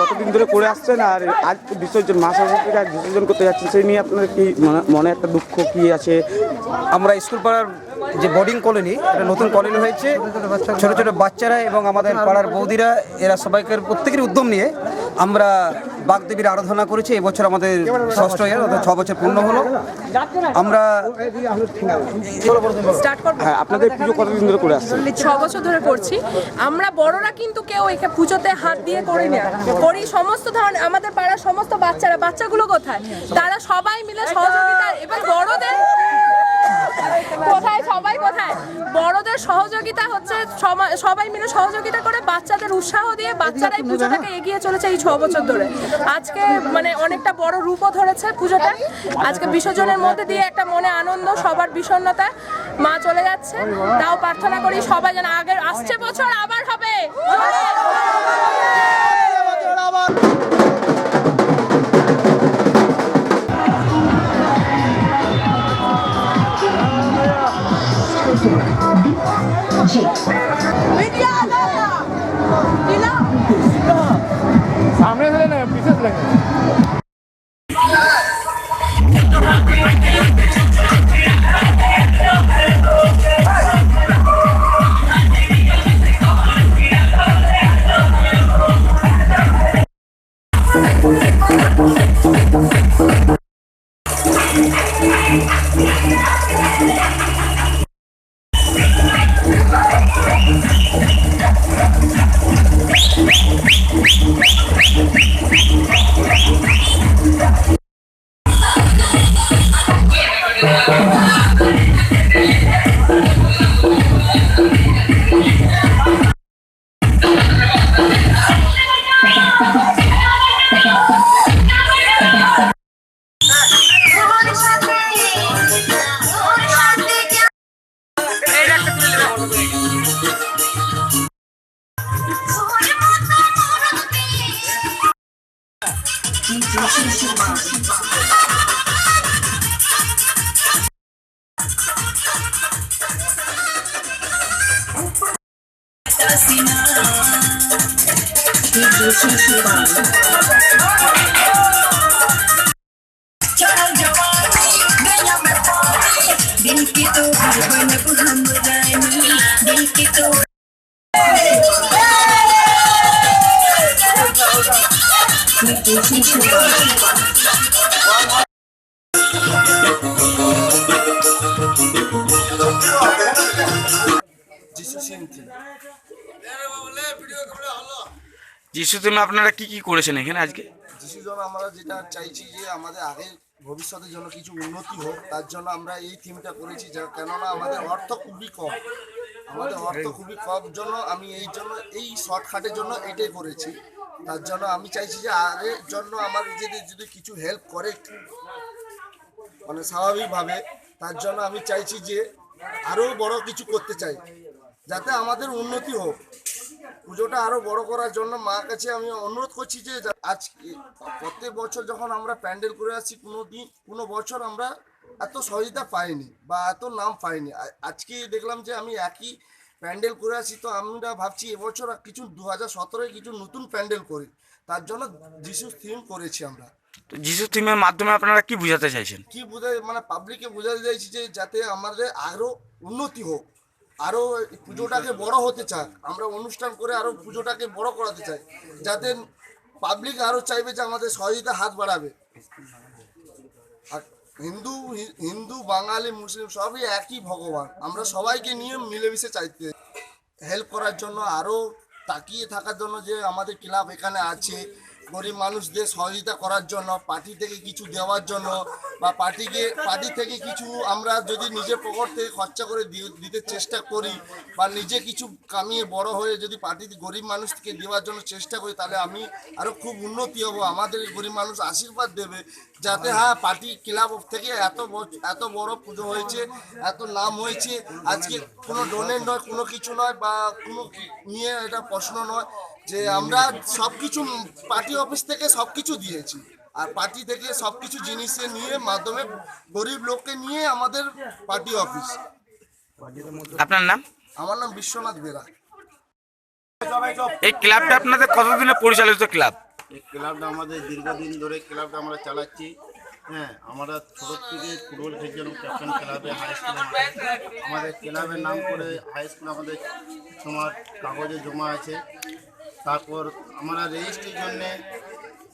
কতদিন ধরে করে আসছেন আর আজ বিসর্জন মা সরস্বতীকে আজ বিসর্জন করতে যাচ্ছেন, সেই নিয়ে আপনার কি মনে একটা দুঃখ কি আছে? আমরা স্কুল পাড়ার যে বোর্ডিং কলোনি, একটা নতুন কলোনি হয়েছে, ছোট ছোট বাচ্চারা এবং আমাদের পাড়ার বৌদিরা, এরা সবাইকার প্রত্যেকের উদ্যম নিয়ে আমরা বাগদেবীর আরাধনা করেছি। এবছর আমাদের 6ষ্ঠ ইয়ার, অর্থাৎ 6 বছর পূর্ণ হলো। আমরা হ্যাঁ, আপনাদের পুজো কতদিন ধরে করে আসছেন? 6 বছর ধরে করছি। আমরা বড়রা কিন্তু কেউ এখানে পুজোতে হাত দিয়ে করি না, করি সমস্ত ধরনের আমাদের পাড়ার সমস্ত বাচ্চাগুলো কোথায়, তারা সবাই মিলে সহযোগিতা, এবার বড়দের কোথায় বড়দের সহযোগিতা হচ্ছে, সবাই মিলে সহযোগিতা করে বাচ্চাদের উৎসাহ দিয়ে বাচ্চারাই পুজোটাকে এগিয়ে চলেছে এই 6 বছর ধরে। আজকে মানে অনেকটা বড় রূপও ধরেছে পুজোটা। আজকে বিসর্জনের মধ্যে দিয়ে একটা মনে আনন্দ, সবার বিষণ্ণতা মা চলে যাচ্ছে, তাও প্রার্থনা করি সবাই যেন আগের আসছে বছর আবার হবে। सामने से लेना पीछे से लेंगे। যিশু তুমি আপনারা কি কি করেছেন এখানে আজকে? যিশুর জন্য আমরা যেটা চাইছি যে আমাদের আগে ভবিষ্যতের জন্য কিছু উন্নতি হোক, তার জন্য আমরা এই থিমটা করেছি। কেননা আমাদের অর্থ খুবই কম, জন্য আমি এই শর্টকাটের জন্য এটাই করেছি। তার জন্য আমি চাইছি যে আগের জন্য আমার যদি কিছু হেল্প করে মানে স্বাভাবিকভাবে, তার জন্য আমি চাইছি যে আরও বড় কিছু করতে চাই, যাতে আমাদের উন্নতি হোক। পুজোটা আরও বড় করার জন্য মার কাছে আমি অনুরোধ করছি যে আজকে প্রত্যেক বছর যখন আমরা প্যান্ডেল করে আসছি, কোনো বছর আমরা এত সহযোগিতা পাইনি বা এত নাম পাইনি। আজকে দেখলাম যে আমি একই প্যান্ডেল করে আসি, তো আমরা ভাবছি এবছর কিছু 2017 কিছু নতুন প্যান্ডেল করি, তার জন্য যিশু থিম করেছি আমরা। যিশু থিমের মাধ্যমে আপনারা কি বোঝাতে চাইছেন? কি মানে পাবলিককে বোঝাতে চাইছি যে যাতে আমাদের আরও উন্নতি হোক, আরও পুজোটাকে বড় হতে চাক, আমরা অনুষ্ঠান করে আরও পুজোটাকে বড় করাতে চাই, যাতে পাবলিক আরও চাইবে যে আমাদের সহযোগিতা হাত বাড়াবে। আর হিন্দু বাঙালি মুসলিম সবই একই ভগবান, আমরা সবাইকে নিয়ে মিলেমিশে চাইতে হেল্প করার জন্য, আরও তাকিয়ে থাকার জন্য যে আমাদের ক্লাব এখানে আছে, গরিব মানুষদের সহযোগিতা করার জন্য, পার্টি থেকে কিছু দেওয়ার জন্য, বা পার্টি থেকে কিছু আমরা যদি নিজের পকেট থেকে খরচা করে দিতে চেষ্টা করি, বা নিজে কিছু কামিয়ে বড় হয়ে যদি গরিব মানুষকে দেওয়ার জন্য চেষ্টা করি, তাহলে আমি আরও খুব উন্নতি হব। আমাদের গরিব মানুষ আশীর্বাদ দেবে, যাতে হ্যাঁ পার্টি ক্লাব থেকে এত বড় পুজো হয়েছে, এত নাম হয়েছে। আজকে কোনো ডোনেট নয়, কোনো কিছু নয়, বা কোনো নিয়ে এটা প্রশ্ন নয় যে আমরা সব কিছু পার্টি অফিস থেকে সব কিছু দিয়েছি, আর পার্টি থেকে সব কিছু জিনিসের নিয়ে মাধ্যমে গরিব লোককে নিয়ে আমাদের পার্টি অফিস। আপনার নাম? আমার নাম বিশ্বনাথ বেরা। এই ক্লাবটা আপনাদের কতদিনে পরিচালিত ক্লাব? এই ক্লাবটা আমাদের দীর্ঘদিন ধরে ক্লাবটা আমরা চালাচ্ছি। হ্যাঁ, আমরা ছোটো থেকে ফুটবল খেলছিলাম ক্যাপ্টেন ক্লাবে, হাই স্কুলে। আমাদের ক্লাবের নাম করে হাই স্কুল আমাদের তোমার কাগজে জমা আছে। তারপর আমরা রেজিস্ট্রির জন্যে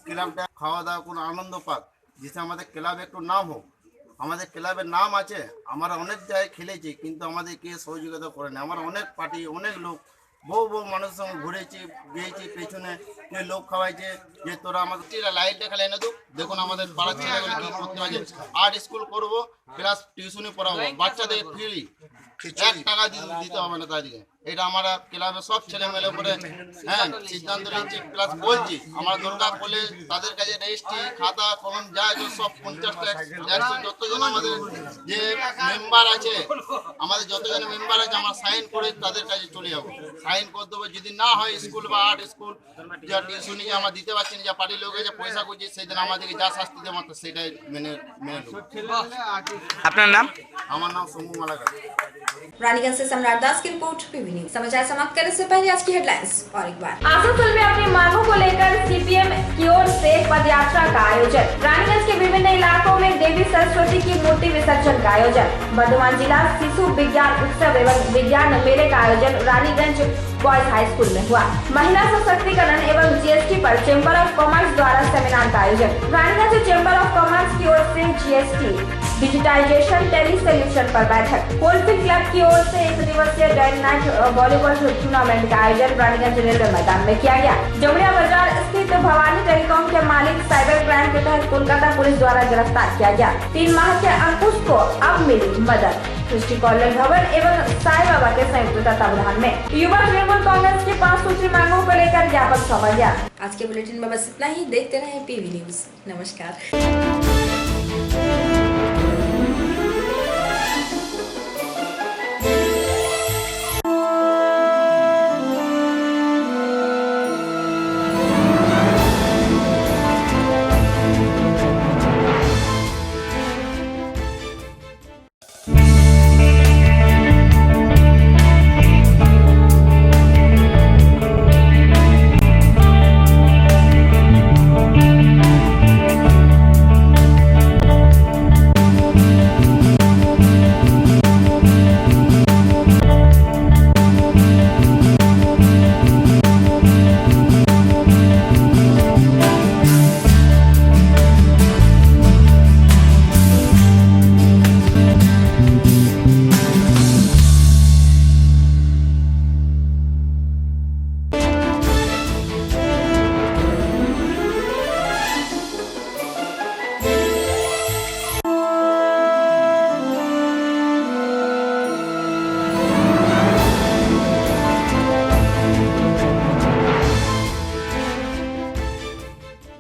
ক্লাবটা খাওয়া দাওয়া কোনো আনন্দ পাক, যেটা আমাদের ক্লাবে একটু নাম হোক। আমাদের ক্লাবের নাম আছে, আমরা অনেক জায়গায় খেলেছি, কিন্তু আমাদেরকে সহযোগিতা করে না। আমরা অনেক পার্টি, অনেক লোক, বহু মানুষের সঙ্গে ঘুরেছি, গিয়েছি, পেছনে যে লোক খাওয়াইছে যে তোরা আমাদের লাইট দেখালে এনে তো দেখুন আমাদের পাড়ার ছেলেগুলো কি করতে পারছে। আর্ট স্কুল করবো, প্লাস টিউশনি পড়াবো, বাচ্চাদের ফ্রি, 1 টাকা দিতে হবে না তাদেরকে। এটা আমরা ক্লাবে সব ছেলে মেলে করে হ্যাঁ সিদ্ধান্ত নিচ্ছি প্লাস বলছি আমরা দরকার করলে তাদের কাছে রেজিস্ট্রি খাতা কলম যা সব 50টা 100 যতজন আমাদের যে মেম্বার আছে আমাদের যতজন মেম্বার আছে আমরা সাইন করে তাদের কাছে চলে যাবো সাইন করে দেবো যদি না হয় স্কুল বা আর্ট স্কুল যা টিউশনি আমরা দিতে পারছি না যা পার্টির লোক যে পয়সা করছে সেদিন আমাদেরকে যা শাস্তি দেওয়া মাত্র সেটাই মেনে আপনার নাম? আমার नाम सोमू मालाकर। रानीगंज से सम्राट दास की रिपोर्ट पीवी न्यूज। समाचार समाप्त करने से पहले आज की हेडलाइंस और एक बार। आसनसोल में अपनी मांगों को लेकर सीपीएम की ओर से पद यात्रा का आयोजन। रानीगंज के विभिन्न इलाकों में देवी सरस्वती की मूर्ति विसर्जन का आयोजन। वर्धमान जिला शिशु विज्ञान उत्सव एवं विज्ञान मेले का आयोजन रानीगंज बॉयज हाई स्कूल में हुआ। महिला सशक्तिकरण एवं जीएसटी पर चैम्बर ऑफ कॉमर्स द्वारा सेमिनार का आयोजन। रानीगंज चैम्बर ऑफ कॉमर्स की ओर से जीएसटी डिजिटाइजेशन टेली सोल्यूशन पर बैठक। कोलफील्ड क्लब की ओर से 1 दिवसीय डे नाइट वॉलीबॉल टूर्नामेंट का आयोजन रानीगंज रेलवे मैदान में किया गया। जमुड़िया बाजार स्थित भवानी टेलीकॉम के मालिक साइबर क्राइम के तहत कोलकाता पुलिस द्वारा गिरफ्तार किया गया। 3 माह के अंकुश को अब मिली मदद। सृष्टि कॉलेज भवन एवं साई बाबा के संयुक्त तत्वावधान में युवा तृणमूल कांग्रेस की 5 सूत्री मांगों को लेकर ज्ञापन सौंपा गया। आज के बुलेटिन में बस इतना ही। देखते रहे पीवी न्यूज। नमस्कार।